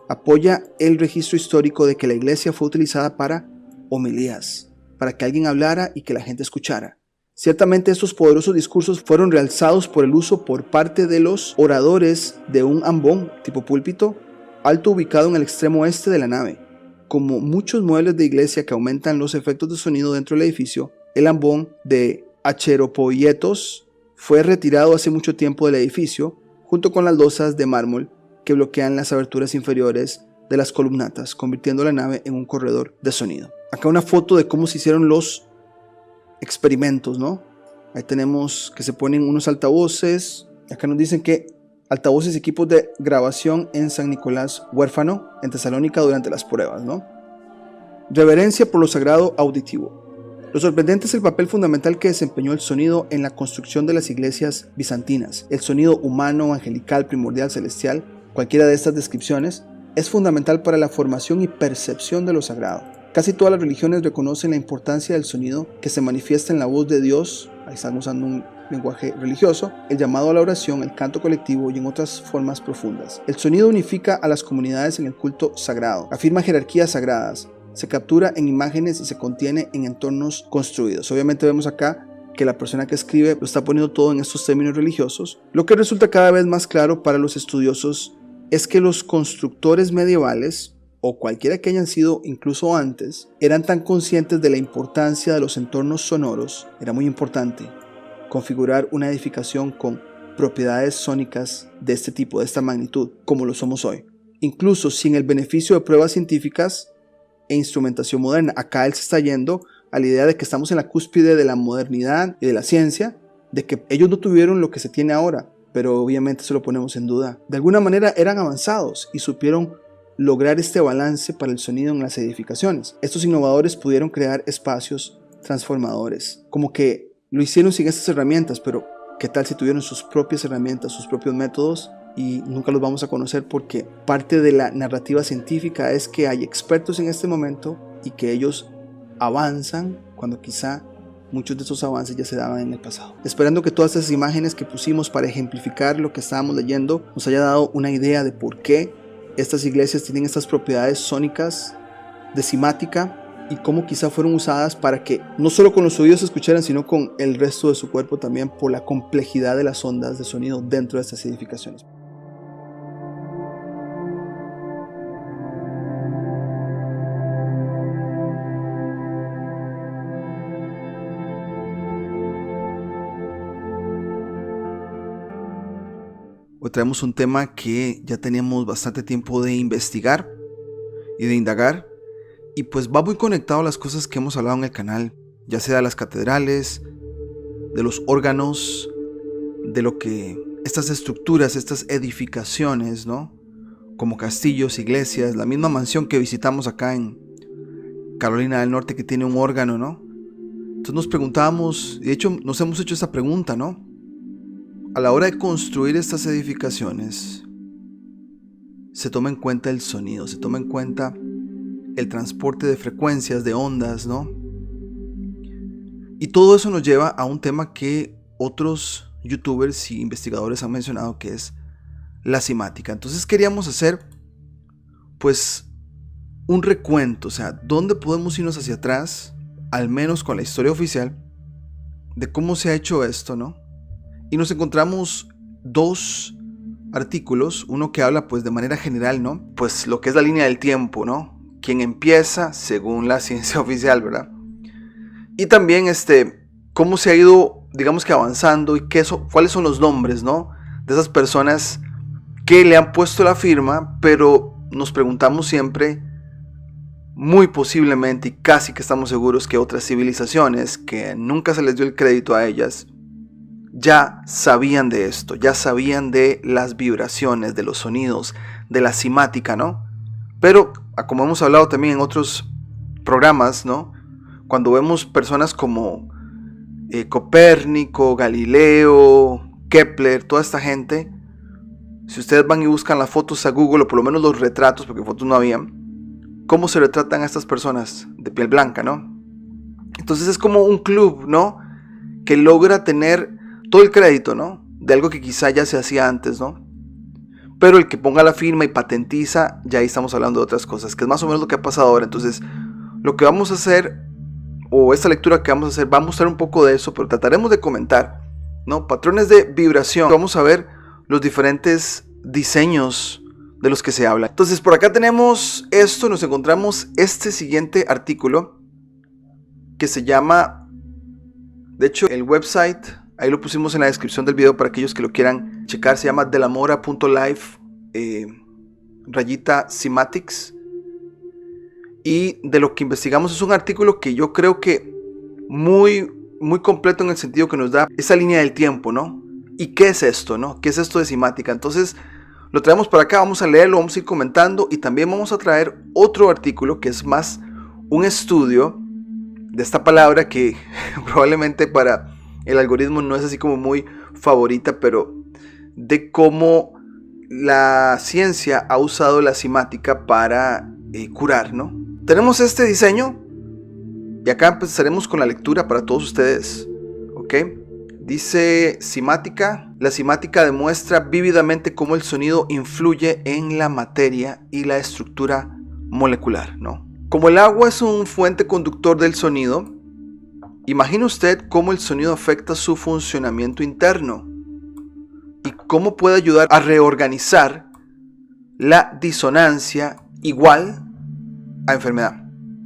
apoya el registro histórico de que la iglesia fue utilizada para homilías. para que alguien hablara y que la gente escuchara. Ciertamente estos poderosos discursos fueron realzados por el uso por parte de los oradores de un ambón tipo púlpito alto ubicado en el extremo oeste de la nave. Como muchos muebles de iglesia que aumentan los efectos de sonido dentro del edificio, el ambón de acheropoietos fue retirado hace mucho tiempo del edificio junto con las losas de mármol que bloquean las aberturas inferiores de las columnatas, convirtiendo la nave en un corredor de sonido. Acá una foto de cómo se hicieron los experimentos, ¿no? Ahí tenemos que se ponen unos altavoces. Acá nos dicen que altavoces y equipos de grabación en San Nicolás Huérfano, en Tesalónica, durante las pruebas, ¿no? Reverencia por lo sagrado auditivo. Lo sorprendente es el papel fundamental que desempeñó el sonido en la construcción de las iglesias bizantinas. El sonido humano, angelical, primordial, celestial, cualquiera de estas descripciones, es fundamental para la formación y percepción de lo sagrado. Casi todas las religiones reconocen la importancia del sonido que se manifiesta en la voz de Dios, ahí estamos usando un lenguaje religioso, el llamado a la oración, el canto colectivo y en otras formas profundas. El sonido unifica a las comunidades en el culto sagrado, afirma jerarquías sagradas, se captura en imágenes y se contiene en entornos construidos. Obviamente vemos acá que la persona que escribe lo está poniendo todo en estos términos religiosos. Lo que resulta cada vez más claro para los estudiosos es que los constructores medievales, o cualquiera que hayan sido incluso antes, eran tan conscientes de la importancia de los entornos sonoros. Era muy importante configurar una edificación con propiedades sónicas de este tipo, de esta magnitud, como lo somos hoy, incluso sin el beneficio de pruebas científicas e instrumentación moderna. Acá él se está yendo a la idea de que estamos en la cúspide de la modernidad y de la ciencia, de que ellos no tuvieron lo que se tiene ahora, pero obviamente eso lo ponemos en duda. De alguna manera eran avanzados y supieron lograr este balance para el sonido en las edificaciones. Estos innovadores pudieron crear espacios transformadores, como que lo hicieron sin estas herramientas, pero ¿qué tal si tuvieron sus propias herramientas, sus propios métodos? Y nunca los vamos a conocer porque parte de la narrativa científica es que hay expertos en este momento y que ellos avanzan cuando quizá muchos de esos avances ya se daban en el pasado. Esperando que todas esas imágenes que pusimos para ejemplificar lo que estábamos leyendo nos haya dado una idea de por qué estas iglesias tienen estas propiedades sónicas de cimática y cómo quizá fueron usadas para que no solo con los oídos se escucharan, sino con el resto de su cuerpo también, por la complejidad de las ondas de sonido dentro de estas edificaciones. Hoy traemos un tema que ya teníamos bastante tiempo de investigar y de indagar, y pues va muy conectado a las cosas que hemos hablado en el canal, ya sea de las catedrales, de los órganos, de lo que estas estructuras, estas edificaciones, ¿no? Como castillos, iglesias, la misma mansión que visitamos acá en Carolina del Norte que tiene un órgano, ¿no? Entonces nos preguntábamos, y de hecho nos hemos hecho esta pregunta, ¿no? A la hora de construir estas edificaciones, se toma en cuenta el sonido, se toma en cuenta el transporte de frecuencias, de ondas, ¿no? Y todo eso nos lleva a un tema que otros youtubers y investigadores han mencionado, que es la cimática. Entonces queríamos hacer, pues, un recuento, o sea, ¿dónde podemos irnos hacia atrás, al menos con la historia oficial, de cómo se ha hecho esto, ¿no? Y nos encontramos dos artículos, uno que habla pues de manera general, ¿no? Pues lo que es la línea del tiempo, ¿no? Quién empieza según la ciencia oficial, ¿verdad? Y también cómo se ha ido, digamos que avanzando y cuáles son los nombres, ¿no? De esas personas que le han puesto la firma, pero nos preguntamos siempre, muy posiblemente y casi que estamos seguros que otras civilizaciones que nunca se les dio el crédito a ellas, ya sabían de esto, ya sabían de las vibraciones, de los sonidos, de la cimática, ¿no? Pero, como hemos hablado también en otros programas, ¿no? Cuando vemos personas como Copérnico, Galileo, Kepler, toda esta gente, si ustedes van y buscan las fotos a Google, o por lo menos los retratos, porque fotos no habían, ¿cómo se retratan a estas personas de piel blanca, ¿no? Entonces es como un club, ¿no? Que logra tener todo el crédito, ¿no? De algo que quizá ya se hacía antes, ¿no? Pero el que ponga la firma y patentiza, ya ahí estamos hablando de otras cosas, que es más o menos lo que ha pasado ahora. Entonces, lo que vamos a hacer o esta lectura que vamos a hacer va a mostrar un poco de eso, pero trataremos de comentar, ¿no? Patrones de vibración. Vamos a ver los diferentes diseños de los que se habla. Entonces, por acá tenemos esto, nos encontramos este siguiente artículo que se llama, de hecho, el website, ahí lo pusimos en la descripción del video para aquellos que lo quieran checar, se llama delamora.life /cymatics. Y de lo que investigamos es un artículo que yo creo que muy completo, en el sentido que nos da esa línea del tiempo, ¿no? ¿Y qué es esto, no? ¿Qué es esto de cimática? Entonces lo traemos para acá, vamos a leerlo, vamos a ir comentando, y también vamos a traer otro artículo que es más un estudio de esta palabra que probablemente para el algoritmo no es así como muy favorita, pero de cómo la ciencia ha usado la cimática para curar, ¿no? Tenemos este diseño y acá empezaremos con la lectura para todos ustedes, ¿ok? Dice cimática. La cimática demuestra vívidamente cómo el sonido influye en la materia y la estructura molecular, ¿no? Como el agua es un fuente conductor del sonido, imagine usted cómo el sonido afecta su funcionamiento interno y cómo puede ayudar a reorganizar la disonancia igual a enfermedad.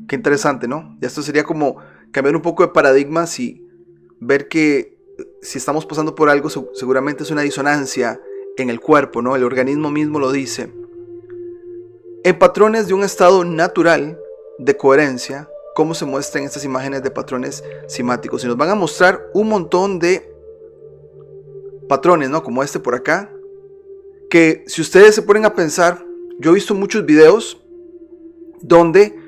Qué interesante, ¿no? Y esto sería como cambiar un poco de paradigmas y ver que si estamos pasando por algo, seguramente es una disonancia en el cuerpo, ¿no? El organismo mismo lo dice. En patrones de un estado natural de coherencia, cómo se muestran estas imágenes de patrones cimáticos. Y nos van a mostrar un montón de patrones, ¿no? Como este por acá, que si ustedes se ponen a pensar, yo he visto muchos videos donde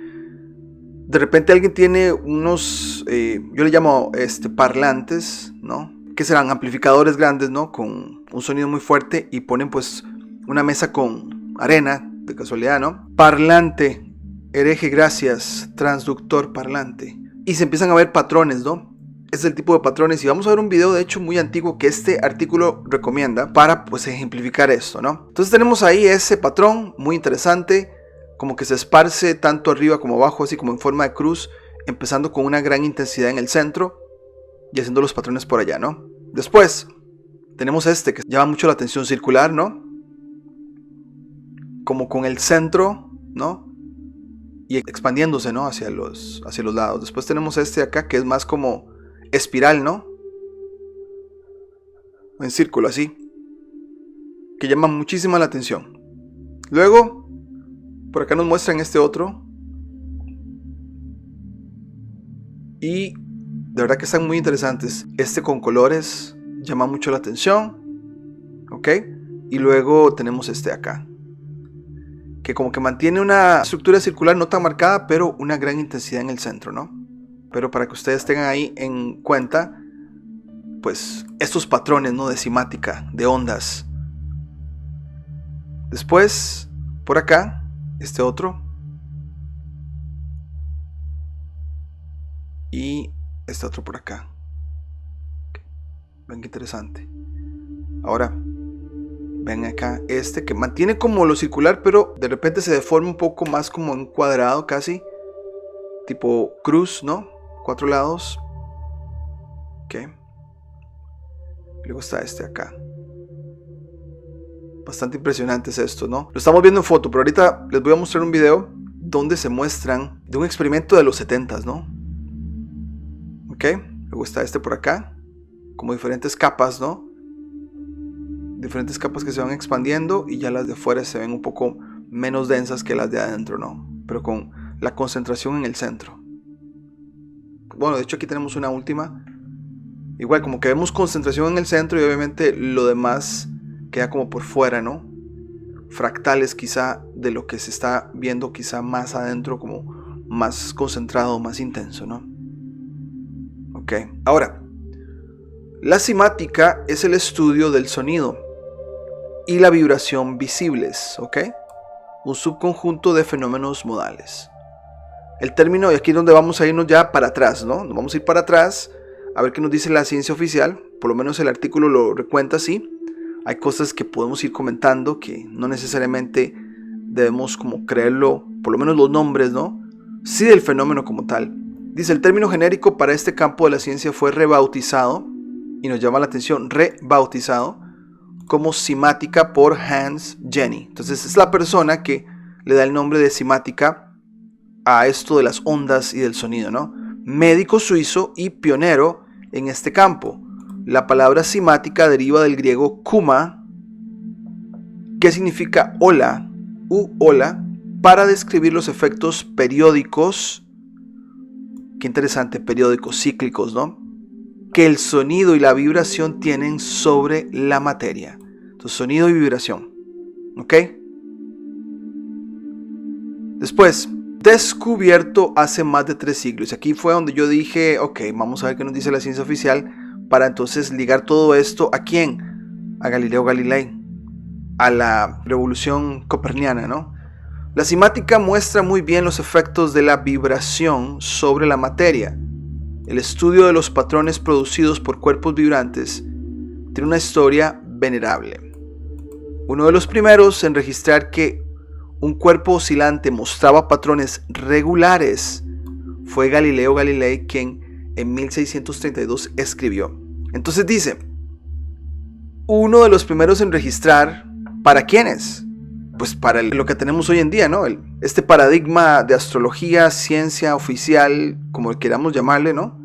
de repente alguien tiene unos, yo le llamo parlantes, ¿no? Que serán amplificadores grandes, ¿no? Con un sonido muy fuerte, y ponen pues una mesa con arena, de casualidad, ¿no? Parlante, hereje, gracias, transductor, parlante. Y se empiezan a ver patrones, ¿no? Es el tipo de patrones, y vamos a ver un video de hecho muy antiguo que este artículo recomienda para pues ejemplificar esto, ¿no? Entonces tenemos ahí ese patrón muy interesante, como que se esparce tanto arriba como abajo, así como en forma de cruz, empezando con una gran intensidad en el centro y haciendo los patrones por allá, ¿no? Después tenemos este que llama mucho la atención, circular, ¿no? Como con el centro, ¿no? Y expandiéndose, ¿no? Hacia los lados. Después tenemos este de acá que es más como espiral, ¿no? En círculo, así, que llama muchísima la atención. Luego por acá nos muestran este otro. Y de verdad que están muy interesantes. Este con colores llama mucho la atención. ¿Ok? Y luego tenemos este de acá, que como que mantiene una estructura circular no tan marcada, pero una gran intensidad en el centro, ¿no? Pero para que ustedes tengan ahí en cuenta, pues, estos patrones, ¿no? De cimática, de ondas. Después, por acá, este otro. Y este otro por acá. Ven qué interesante. Ahora, ven acá este que mantiene como lo circular, pero de repente se deforma un poco más como en cuadrado casi. Tipo cruz, ¿no? 4 lados. Ok. Luego está este acá. Bastante impresionante es esto, ¿no? Lo estamos viendo en foto, pero ahorita les voy a mostrar un video donde se muestran de un experimento de los 70s, ¿no? Ok. Luego está este por acá, como diferentes capas, ¿no? Diferentes capas que se van expandiendo, y ya las de afuera se ven un poco menos densas que las de adentro, ¿no? Pero con la concentración en el centro. Bueno, de hecho aquí tenemos una última. Igual, como que vemos concentración en el centro y obviamente lo demás queda como por fuera, ¿no? Fractales quizá de lo que se está viendo quizá más adentro, como más concentrado, más intenso, ¿no? Ok. Ahora, la cimática es el estudio del sonido y la vibración visibles, ¿ok? Un subconjunto de fenómenos modales. El término, y aquí es donde vamos a irnos ya para atrás, ¿no? Nos vamos a ir para atrás a ver qué nos dice la ciencia oficial. Por lo menos el artículo lo recuenta así. Hay cosas que podemos ir comentando que no necesariamente debemos como creerlo, por lo menos los nombres, ¿no? Sí del fenómeno como tal. Dice, el término genérico para este campo de la ciencia fue rebautizado, y nos llama la atención, rebautizado, como cimática por Hans Jenny. Entonces es la persona que le da el nombre de cimática a esto de las ondas y del sonido, ¿no? Médico suizo y pionero en este campo. La palabra cimática deriva del griego kuma, que significa ola u ola, para describir los efectos periódicos, qué interesante, periódicos, cíclicos, ¿no?, que el sonido y la vibración tienen sobre la materia. Entonces, sonido y vibración, ¿ok? Después, descubierto hace más de 3 siglos. Aquí fue donde yo dije, ok, vamos a ver qué nos dice la ciencia oficial, para entonces ligar todo esto, ¿a quién? A Galileo Galilei, a la revolución copernicana, ¿no? La cimática muestra muy bien los efectos de la vibración sobre la materia. El estudio de los patrones producidos por cuerpos vibrantes tiene una historia venerable. Uno de los primeros en registrar que un cuerpo oscilante mostraba patrones regulares fue Galileo Galilei, quien en 1632 escribió. Entonces dice, uno de los primeros en registrar, ¿para quiénes? Pues para lo que tenemos hoy en día, ¿no? Este paradigma de astrología, ciencia oficial, como queramos llamarle, ¿no?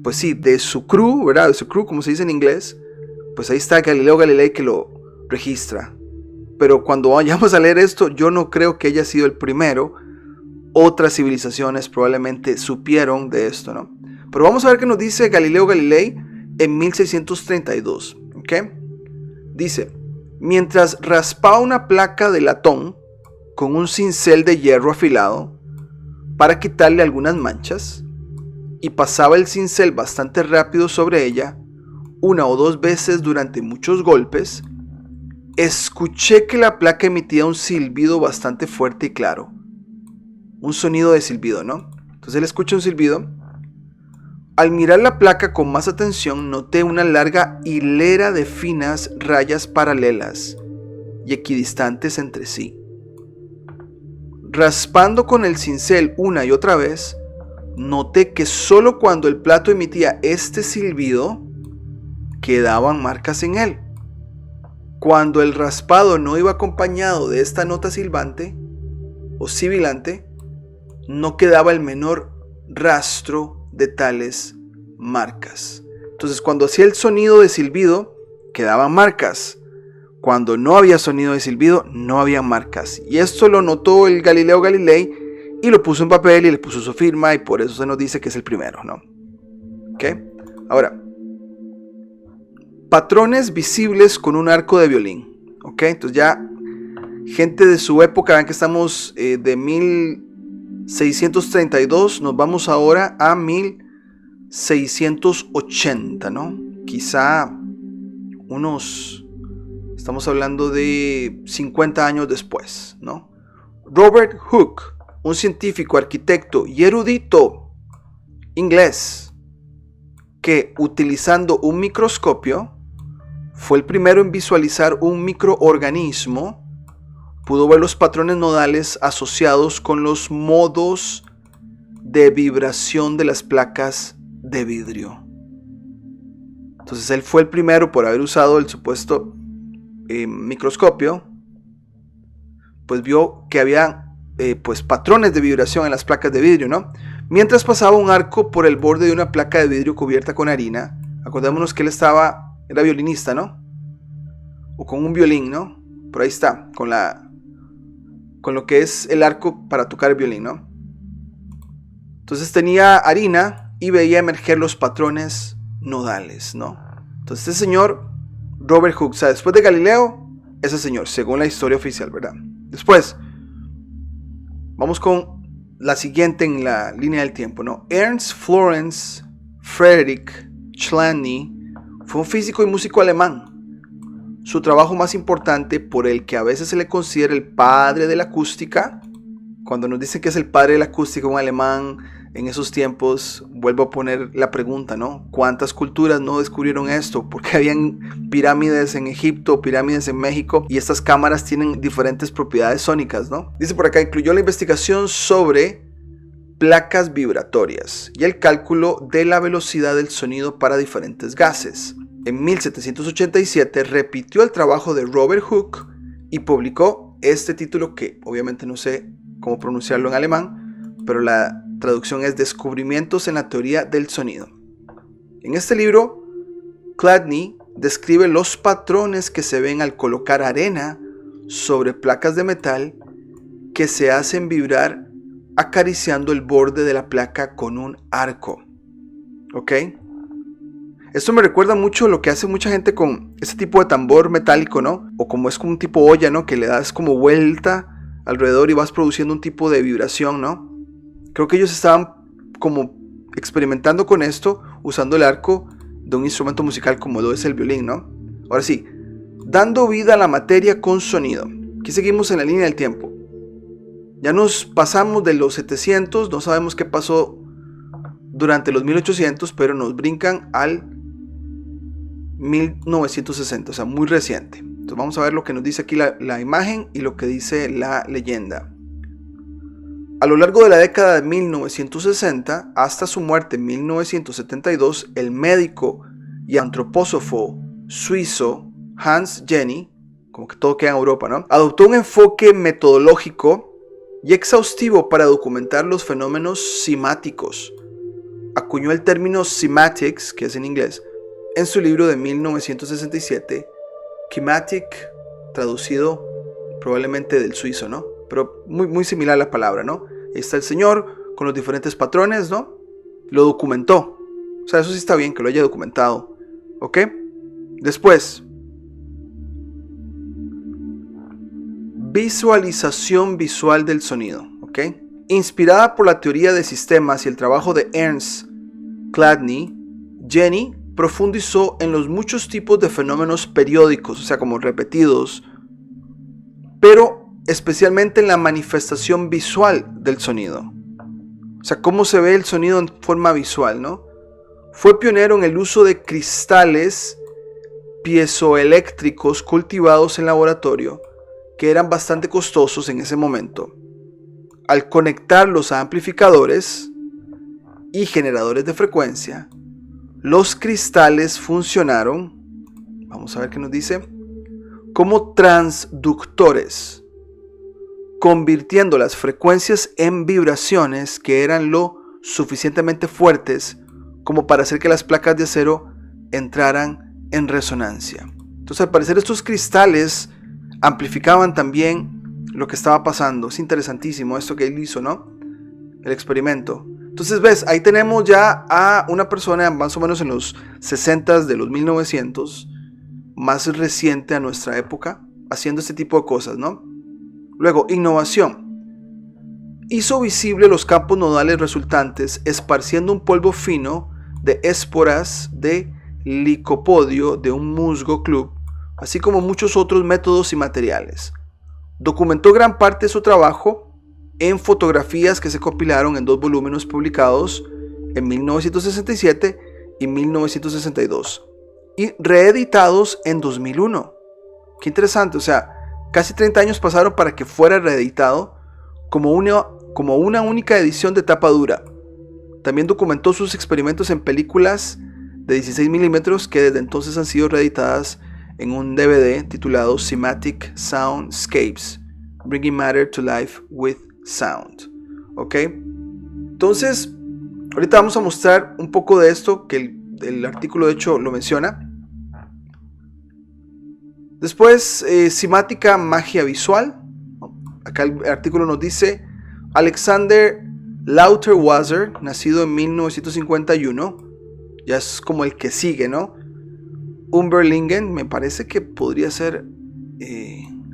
Pues sí, de su crew, ¿verdad? De su crew, como se dice en inglés, pues ahí está Galileo Galilei que lo registra. Pero cuando vayamos a leer esto, yo no creo que haya sido el primero. Otras civilizaciones probablemente supieron de esto, ¿no? Pero vamos a ver qué nos dice Galileo Galilei en 1632, ¿ok? Dice, mientras raspaba una placa de latón con un cincel de hierro afilado para quitarle algunas manchas, y pasaba el cincel bastante rápido sobre ella, 1 o 2 veces durante muchos golpes, escuché que la placa emitía un silbido bastante fuerte y claro. Un sonido de silbido, ¿no? Entonces él escucha un silbido. Al mirar la placa con más atención, noté una larga hilera de finas rayas paralelas y equidistantes entre sí. Raspando con el cincel una y otra vez, noté que solo cuando el plato emitía este silbido, quedaban marcas en él. Cuando el raspado no iba acompañado de esta nota silbante o sibilante, no quedaba el menor rastro de tales marcas. Entonces, cuando hacía el sonido de silbido, quedaban marcas. Cuando no había sonido de silbido, no había marcas. Y esto lo notó el Galileo Galilei y lo puso en papel y le puso su firma, y por eso se nos dice que es el primero, ¿no? ¿Ok? Ahora, patrones visibles con un arco de violín. ¿Ok? Entonces ya, gente de su época, ven que estamos de 1632, nos vamos ahora a 1680, ¿no? Quizá estamos hablando de 50 años después, ¿no? Robert Hooke, un científico, arquitecto y erudito inglés, que utilizando un microscopio fue el primero en visualizar un microorganismo, pudo ver los patrones nodales asociados con los modos de vibración de las placas de vidrio. Entonces él fue el primero, por haber usado el supuesto microscopio, pues vio que había pues patrones de vibración en las placas de vidrio, ¿no? Mientras pasaba un arco por el borde de una placa de vidrio cubierta con harina. Acordémonos que él era violinista, ¿no? O con un violín, ¿no? Por ahí está, con lo que es el arco para tocar el violín, ¿no? Entonces tenía harina y veía emerger los patrones nodales, ¿no? Entonces este señor, Robert Hooke, o sea, después de Galileo, ese señor, según la historia oficial, ¿verdad? Después, vamos con la siguiente en la línea del tiempo, ¿no? Ernst Florenz Friedrich Chladni fue un físico y músico alemán. Su trabajo más importante, por el que a veces se le considera el padre de la acústica, cuando nos dicen que es el padre de la acústica, un alemán en esos tiempos, vuelvo a poner la pregunta, ¿no? ¿Cuántas culturas no descubrieron esto? Porque habían pirámides en Egipto, pirámides en México, y estas cámaras tienen diferentes propiedades sónicas, ¿no? Dice por acá, incluyó la investigación sobre placas vibratorias y el cálculo de la velocidad del sonido para diferentes gases. En 1787 repitió el trabajo de Robert Hooke y publicó este título que obviamente no sé cómo pronunciarlo en alemán, pero la traducción es Descubrimientos en la teoría del sonido. En este libro, Chladni describe los patrones que se ven al colocar arena sobre placas de metal que se hacen vibrar acariciando el borde de la placa con un arco. ¿Ok? Esto me recuerda mucho lo que hace mucha gente con este tipo de tambor metálico, ¿no? O como es como un tipo olla, ¿no? Que le das como vuelta alrededor y vas produciendo un tipo de vibración, ¿no? Creo que ellos estaban como experimentando con esto usando el arco de un instrumento musical como lo es el violín, ¿no? Ahora sí, dando vida a la materia con sonido. Aquí seguimos en la línea del tiempo. Ya nos pasamos de los 700, no sabemos qué pasó durante los 1800, pero nos brincan al 1960, o sea, muy reciente. Entonces vamos a ver lo que nos dice aquí la imagen y lo que dice la leyenda. A lo largo de la década de 1960 hasta su muerte en 1972, el médico y antropósofo suizo Hans Jenny, como que todo queda en Europa, ¿no?, adoptó un enfoque metodológico y exhaustivo para documentar los fenómenos cimáticos. Acuñó el término cymatics, que es en inglés, en su libro de 1967, Cymatic, traducido probablemente del suizo, ¿no? Pero muy similar a la palabra, ¿no? Ahí está el señor con los diferentes patrones, ¿no? Lo documentó. O sea, eso sí está bien que lo haya documentado. ¿Ok? Después, visualización visual del sonido. ¿Ok? Inspirada por la teoría de sistemas y el trabajo de Ernst Chladni, Jenny profundizó en los muchos tipos de fenómenos periódicos, o sea, como repetidos, pero especialmente en la manifestación visual del sonido. O sea, cómo se ve el sonido en forma visual, ¿no? Fue pionero en el uso de cristales piezoeléctricos cultivados en laboratorio, que eran bastante costosos en ese momento. Al conectarlos a amplificadores y generadores de frecuencia, los cristales funcionaron, vamos a ver qué nos dice, como transductores, convirtiendo las frecuencias en vibraciones que eran lo suficientemente fuertes como para hacer que las placas de acero entraran en resonancia. Entonces, al parecer, estos cristales amplificaban también lo que estaba pasando. Es interesantísimo esto que él hizo, ¿no? El experimento. Entonces, ves, ahí tenemos ya a una persona más o menos en los 60s de los 1900, más reciente a nuestra época, haciendo este tipo de cosas, ¿no? Luego, innovación. Hizo visible los campos nodales resultantes, esparciendo un polvo fino de esporas de licopodio de un musgo club, así como muchos otros métodos y materiales. Documentó gran parte de su trabajo en fotografías que se compilaron en 2 volúmenes publicados en 1967 y 1962 y reeditados en 2001. Qué interesante, o sea, casi 30 años pasaron para que fuera reeditado como una única edición de tapa dura. También documentó sus experimentos en películas de 16 milímetros que desde entonces han sido reeditadas en un DVD titulado Cymatic Soundscapes, Bringing Matter to Life with Sound. ¿Ok? Entonces, ahorita vamos a mostrar un poco de esto, que el artículo de hecho lo menciona. Después, cimática, magia visual. Acá el artículo nos dice: Alexander Lauterwasser, nacido en 1951, ya es como el que sigue, ¿no? Umberlingen, me parece que podría ser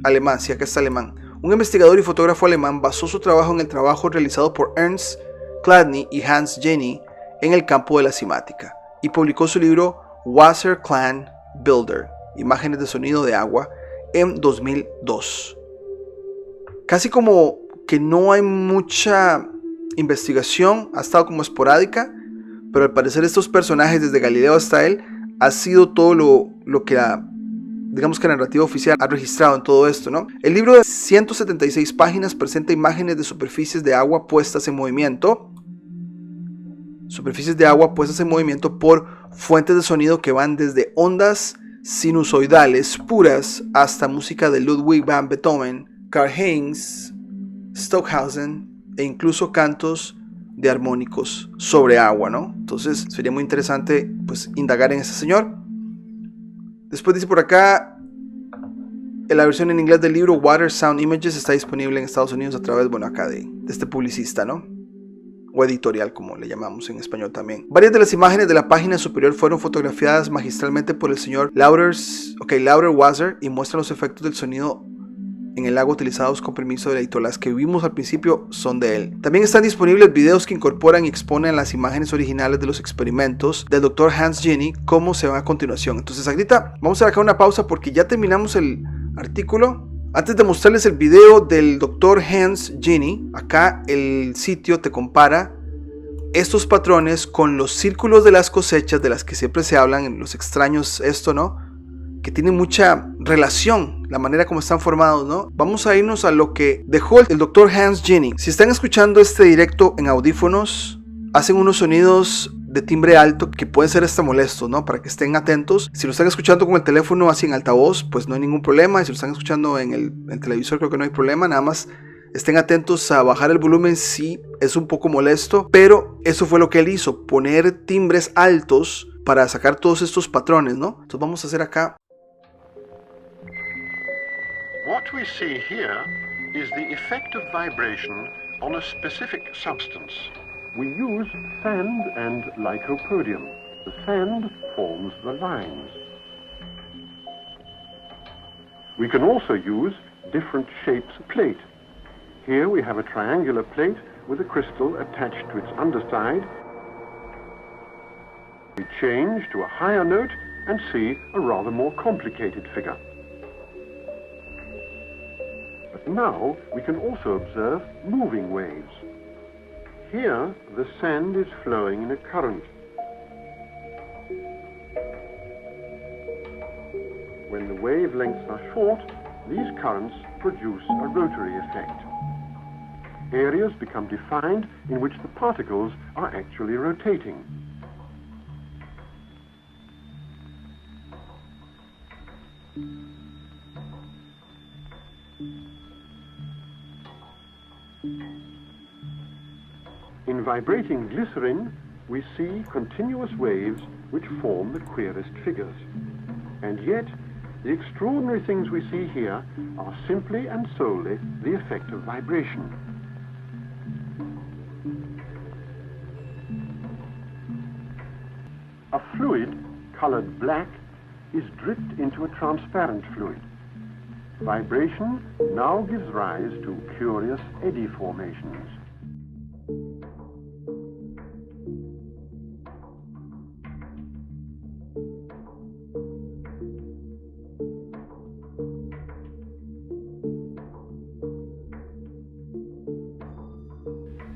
alemán, si acá está alemán. Un investigador y fotógrafo alemán basó su trabajo en el trabajo realizado por Ernst Chladni y Hans Jenny en el campo de la cimática y publicó su libro Wasserklang Bilder, imágenes de sonido de agua, en 2002. Casi como que no hay mucha investigación, ha estado como esporádica, pero al parecer estos personajes desde Galileo hasta él ha sido todo lo que digamos que la narrativa oficial ha registrado en todo esto, ¿no? El libro de 176 páginas presenta imágenes de superficies de agua puestas en movimiento, superficies de agua puestas en movimiento por fuentes de sonido que van desde ondas sinusoidales puras hasta música de Ludwig van Beethoven, Karl-Heinz Stockhausen e incluso cantos de armónicos sobre agua, ¿no? Entonces sería muy interesante pues indagar en ese señor. Después dice por acá, la versión en inglés del libro Water Sound Images está disponible en Estados Unidos a través, bueno, acá de este publicista, ¿no? O editorial, como le llamamos en español también. Varias de las imágenes de la página superior fueron fotografiadas magistralmente por el señor Lauder Wasser y muestran los efectos del sonido en el lago utilizados con permiso del editor. Las que vimos al principio son de él. También están disponibles videos que incorporan y exponen las imágenes originales de los experimentos del Dr. Hans Jenny, como se va a continuación. Entonces, ahorita vamos a hacer acá una pausa porque ya terminamos el artículo. Antes de mostrarles el video del Dr. Hans Jenny, acá el sitio te compara estos patrones con los círculos de las cosechas de las que siempre se hablan en los extraños, esto, ¿no? Que tienen mucha relación, la manera como están formados, ¿no? Vamos a irnos a lo que dejó el Dr. Hans Jenny. Si están escuchando este directo en audífonos, hacen unos sonidos de timbre alto que pueden ser hasta molestos, ¿no? Para que estén atentos. Si lo están escuchando con el teléfono así en altavoz, pues no hay ningún problema. Y si lo están escuchando en el televisor, creo que no hay problema. Nada más estén atentos a bajar el volumen si es un poco molesto. Pero eso fue lo que él hizo, poner timbres altos para sacar todos estos patrones, ¿no? Entonces vamos a hacer acá. What we see here is the effect of vibration on a specific substance. We use sand and lycopodium. The sand forms the lines. We can also use different shapes of plate. Here we have a triangular plate with a crystal attached to its underside. We change to a higher note and see a rather more complicated figure. But now we can also observe moving waves. Here the sand is flowing in a current. When the wavelengths are short, these currents produce a rotary effect. Areas become defined in which the particles are actually rotating. In vibrating glycerin, we see continuous waves which form the queerest figures. And yet, the extraordinary things we see here are simply and solely the effect of vibration. A fluid, colored black, is dripped into a transparent fluid. Vibration now gives rise to curious eddy formations.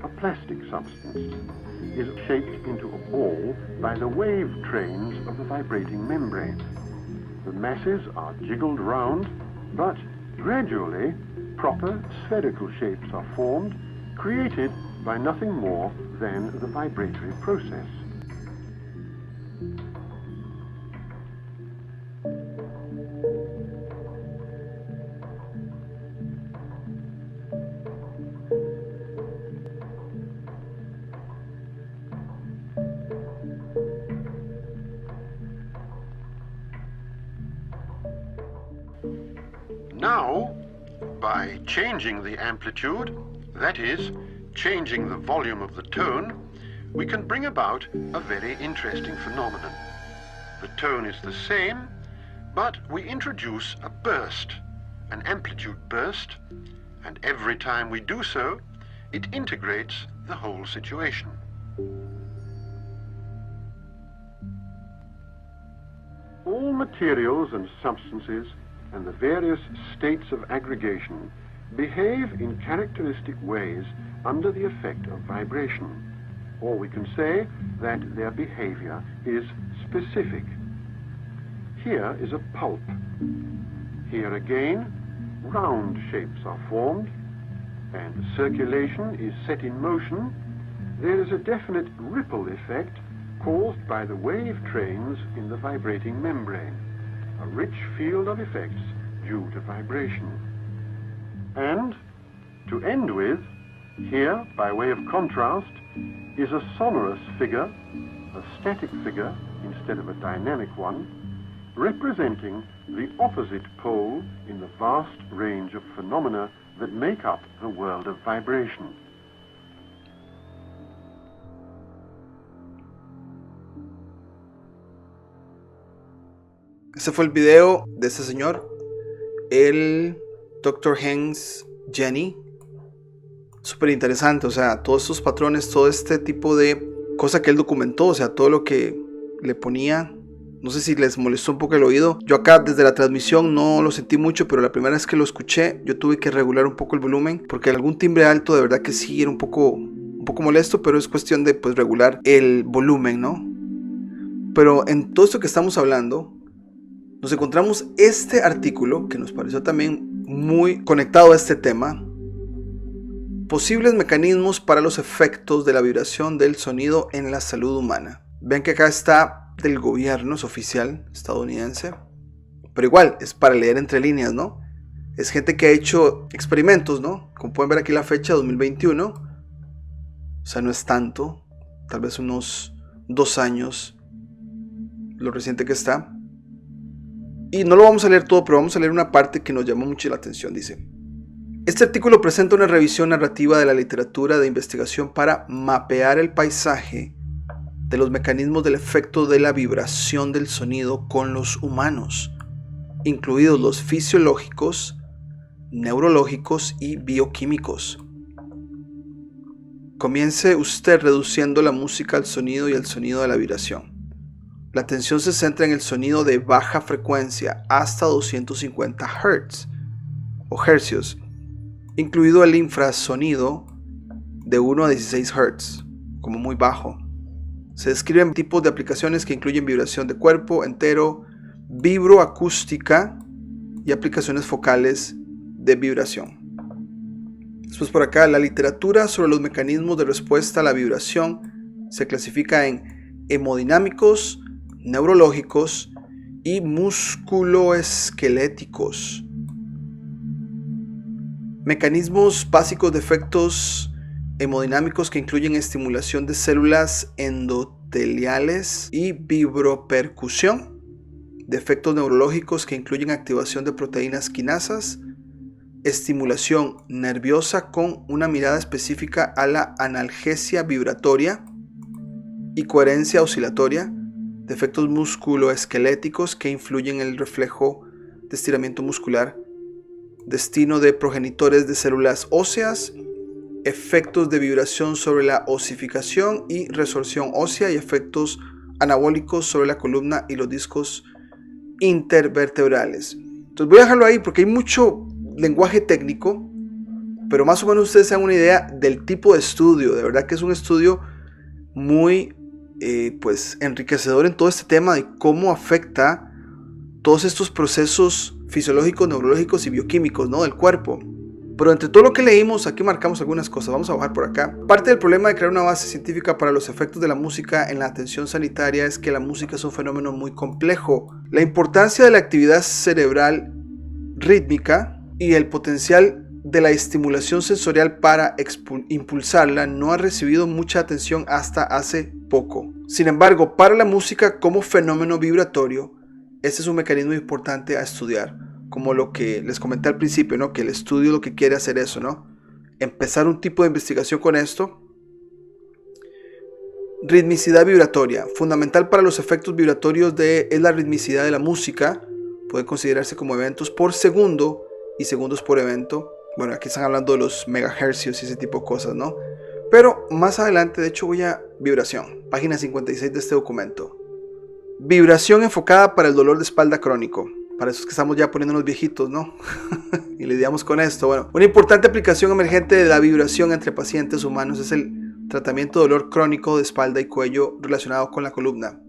A plastic substance is shaped into a ball by the wave trains of the vibrating membrane. The masses are jiggled round, but gradually proper spherical shapes are formed, created by nothing more than the vibratory process. Now, by changing the amplitude, that is, changing the volume of the tone, we can bring about a very interesting phenomenon. The tone is the same, but we introduce a burst, an amplitude burst, and every time we do so, it integrates the whole situation. All materials and substances and the various states of aggregation behave in characteristic ways under the effect of vibration, or we can say that their behavior is specific. Here is a pulp. Here again, round shapes are formed, and circulation is set in motion there is a definite ripple effect caused by the wave trains in the vibrating membrane, a rich field of effects due to vibration. And, to end with, here, by way of contrast, is a sonorous figure, a static figure instead of a dynamic one, representing the opposite pole in the vast range of phenomena that make up the world of vibration. Ese fue el video de este señor, el Dr. Hens Jenny. Súper interesante, o sea, todos estos patrones, todo este tipo de cosas que él documentó, o sea, todo lo que le ponía. No sé si les molestó un poco el oído. Yo acá desde la transmisión no lo sentí mucho, pero la primera vez que lo escuché yo tuve que regular un poco el volumen, porque algún timbre alto de verdad que sí era un poco molesto, pero es cuestión de pues regular el volumen, ¿no? Pero en todo esto que estamos hablando, nos encontramos este artículo que nos pareció también muy conectado a este tema. Posibles mecanismos para los efectos de la vibración del sonido en la salud humana. Ven que acá está del gobierno, es oficial estadounidense, pero igual es para leer entre líneas, ¿no? Es gente que ha hecho experimentos, ¿no? Como pueden ver aquí la fecha, 2021, o sea, no es tanto, tal vez unos 2 años, lo reciente que está. Y no lo vamos a leer todo, pero vamos a leer una parte que nos llamó mucho la atención. Dice: este artículo presenta una revisión narrativa de la literatura de investigación para mapear el paisaje de los mecanismos del efecto de la vibración del sonido con los humanos, incluidos los fisiológicos, neurológicos y bioquímicos. Comience usted reduciendo la música al sonido y al sonido de la vibración. La atención se centra en el sonido de baja frecuencia hasta 250 Hz o hercios, incluido el infrasonido de 1 a 16 Hz, como muy bajo. Se describen tipos de aplicaciones que incluyen vibración de cuerpo entero, vibroacústica y aplicaciones focales de vibración. Después por acá, la literatura sobre los mecanismos de respuesta a la vibración se clasifica en hemodinámicos, neurológicos y musculoesqueléticos. Mecanismos básicos de efectos hemodinámicos que incluyen estimulación de células endoteliales y vibropercusión, de efectos neurológicos que incluyen activación de proteínas quinasas, estimulación nerviosa con una mirada específica a la analgesia vibratoria y coherencia oscilatoria, de efectos musculoesqueléticos que influyen en el reflejo de estiramiento muscular, destino de progenitores de células óseas, efectos de vibración sobre la osificación y resorción ósea y efectos anabólicos sobre la columna y los discos intervertebrales. Entonces voy a dejarlo ahí porque hay mucho lenguaje técnico, pero más o menos ustedes se dan una idea del tipo de estudio. De verdad que es un estudio muy pues enriquecedor en todo este tema de cómo afecta todos estos procesos fisiológicos, neurológicos y bioquímicos, ¿no?, del cuerpo. Pero entre todo lo que leímos, aquí marcamos algunas cosas. Vamos a bajar por acá. Parte del problema de crear una base científica para los efectos de la música en la atención sanitaria es que la música es un fenómeno muy complejo. La importancia de la actividad cerebral rítmica y el potencial de la estimulación sensorial para impulsarla no ha recibido mucha atención hasta hace poco. Sin embargo, para la música como fenómeno vibratorio, este es un mecanismo importante a estudiar. Como lo que les comenté al principio, ¿no? Que el estudio lo que quiere hacer eso, ¿no? Empezar un tipo de investigación con esto. Ritmicidad vibratoria. Fundamental para los efectos vibratorios es la ritmicidad de la música. Puede considerarse como eventos por segundo y segundos por evento. Bueno, aquí están hablando de los megahercios y ese tipo de cosas, ¿no? Pero más adelante, de hecho, voy a vibración. Página 56 de este documento. Vibración enfocada para el dolor de espalda crónico. Para esos que estamos ya poniéndonos viejitos, ¿no? Y lidiamos con esto. Bueno, una importante aplicación emergente de la vibración entre pacientes humanos es el tratamiento de dolor crónico de espalda y cuello relacionado con la columna.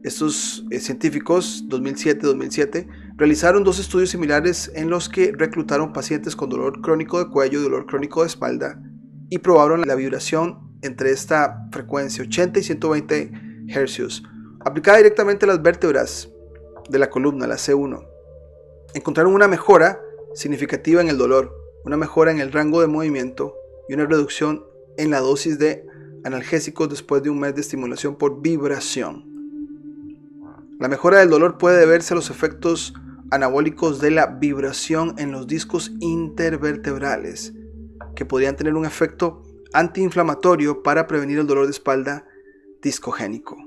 Estos científicos, 2007, realizaron 2 estudios similares en los que reclutaron pacientes con dolor crónico de cuello y dolor crónico de espalda y probaron la vibración entre esta frecuencia 80 y 120 Hz, aplicada directamente a las vértebras de la columna, la C1. Encontraron una mejora significativa en el dolor, una mejora en el rango de movimiento y una reducción en la dosis de analgésicos después de un mes de estimulación por vibración. La mejora del dolor puede deberse a los efectos anabólicos de la vibración en los discos intervertebrales, que podrían tener un efecto antiinflamatorio para prevenir el dolor de espalda discogénico.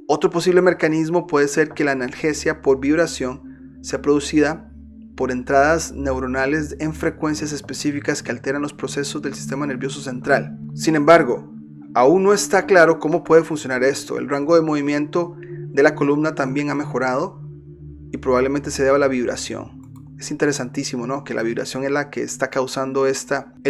Otro posible mecanismo puede ser que la analgesia por vibración sea producida por entradas neuronales en frecuencias específicas que alteran los procesos del sistema nervioso central. Sin embargo, aún no está claro cómo puede funcionar esto. El rango de movimiento de la columna también ha mejorado y probablemente se deba a la vibración. Es interesantísimo, ¿no? Que la vibración es la que está causando el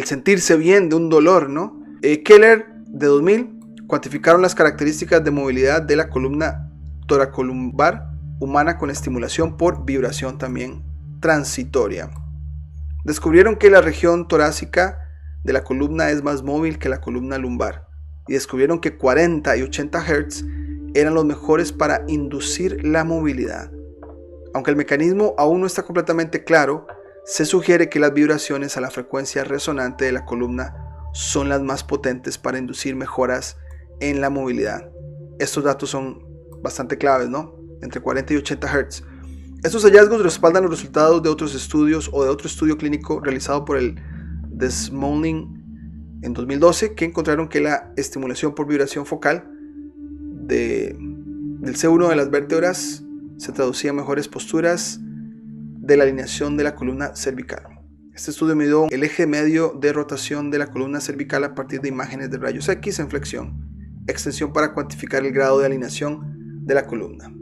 sentirse bien de un dolor, ¿no? Keller, de 2000, cuantificaron las características de movilidad de la columna toracolumbar humana con estimulación por vibración también transitoria. Descubrieron que la región torácica de la columna es más móvil que la columna lumbar y descubrieron que 40 y 80 Hz eran los mejores para inducir la movilidad. Aunque el mecanismo aún no está completamente claro, se sugiere que las vibraciones a la frecuencia resonante de la columna son las más potentes para inducir mejoras en la movilidad. Estos datos son bastante claves, ¿no? Entre 40 y 80 Hz. Estos hallazgos respaldan los resultados de otros estudios o de otro estudio clínico realizado por el Desmoulining en 2012, que encontraron que la estimulación por vibración focal del C1 de las vértebras se traducía en mejores posturas de la alineación de la columna cervical. Este estudio midió el eje medio de rotación de la columna cervical a partir de imágenes de rayos X en flexión, extensión para cuantificar el grado de alineación de la columna.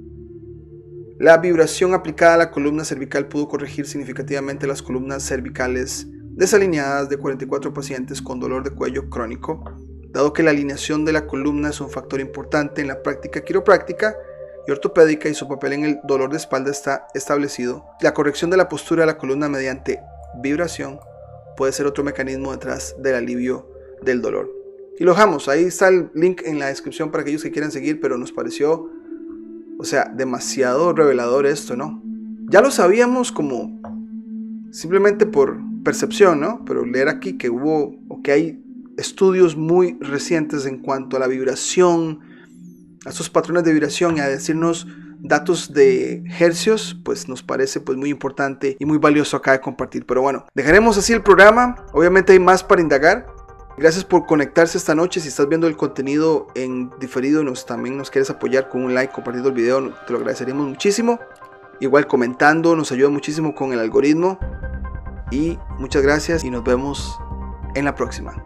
La vibración aplicada a la columna cervical pudo corregir significativamente las columnas cervicales desalineadas de 44 pacientes con dolor de cuello crónico. Dado que la alineación de la columna es un factor importante en la práctica quiropráctica y ortopédica y su papel en el dolor de espalda está establecido, la corrección de la postura de la columna mediante vibración puede ser otro mecanismo detrás del alivio del dolor. Y lo dejamos, ahí está el link en la descripción para aquellos que quieran seguir, pero nos pareció, demasiado revelador esto, ¿no? Ya lo sabíamos como simplemente por percepción, ¿no? Pero leer aquí que hay estudios muy recientes en cuanto a la vibración, a esos patrones de vibración y a decirnos datos de hercios, pues nos parece muy importante y muy valioso acá de compartir. Pero bueno, dejaremos así el programa. Obviamente hay más para indagar. Gracias por conectarse esta noche. Si estás viendo el contenido en diferido, también nos quieres apoyar con un like, compartiendo el video, te lo agradeceríamos muchísimo. Igual comentando, nos ayuda muchísimo con el algoritmo. Y muchas gracias y nos vemos en la próxima.